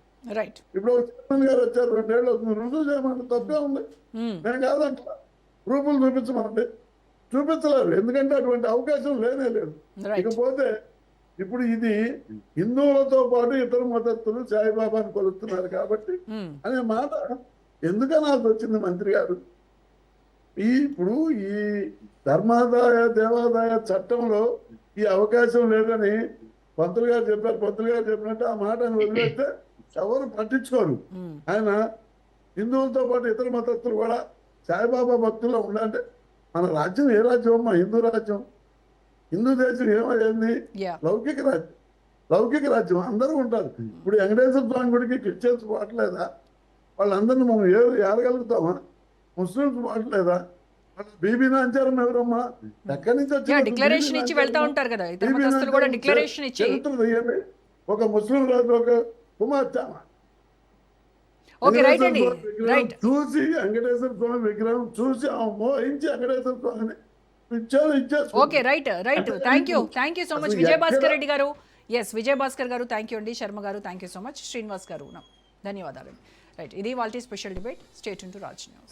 ఇప్పుడు చైర్మన్ గారు వచ్చారు, 2 ఏళ్ళు అవుతుంది, రుజువు చేయమంటే తప్పే ఉంది. నేను కాదంట ప్రూఫ్లు చూపించమంటే చూపించలేరు, ఎందుకంటే అటువంటి అవకాశం లేనే లేదు. ఇకపోతే ఇప్పుడు ఇది హిందువులతో పాటు ఇతర మతస్థులు సాయిబాబాని కొలుస్తున్నారు కాబట్టి అనే మాట ఎందుకనాల్సి వచ్చింది మంత్రి గారు? ఇప్పుడు ఈ ధర్మాదాయ దేవాదాయ చట్టంలో ఈ అవకాశం లేదని పంతులు గారు చెప్పారు. పంతులు గారు చెప్పినట్టు ఆ మాటను వదిలేస్తే ఎవరు పట్టించుకోరు. ఆయన హిందువులతో పాటు ఇతర మతస్థులు కూడా సాయిబాబా భక్తుల్లో ఉండాలంటే మన రాజ్యం ఏ రాజ్యం అమ్మా? హిందూ రాజ్యం. హిందూ దేశం ఏమైంది? లౌకిక రాజ్యం. అందరూ ఉంటారు. ఇప్పుడు వెంకటేశ్వర స్వామి గుడికి క్రిస్టియన్స్ పోవట్లేదా? వాళ్ళందరినీ మనం ఏడగలుగుతామా? ముస్లిమ్స్ పోవట్లేదా? బీబీ నాంచారం ఎవరమ్మా? ఎక్కడి నుంచి వచ్చి డిక్లరేషన్ ఇచ్చి వెళ్తా ఉంటారు కదా, ఇతర మతస్థులు కూడా డిక్లరేషన్ ఇచ్చి. ఒక ముస్లిం రాజు ఒక కుమార్తె చూసి వెంకటేశ్వర స్వామి విగ్రహం చూసి మోహించి వెంకటేశ్వర స్వామిని ఇచ్చారు. Okay, right. Thank you so much Vijayabhaskar Reddy గారు. విజయభాస్కర్ గారు థ్యాంక్ యూ అండి. శర్మ గారు thank you so much. Srinivas గారు ధన్యవాదాలు. రైట్, ఇది వాళ్ళ special debate. Stay tune to Raj news.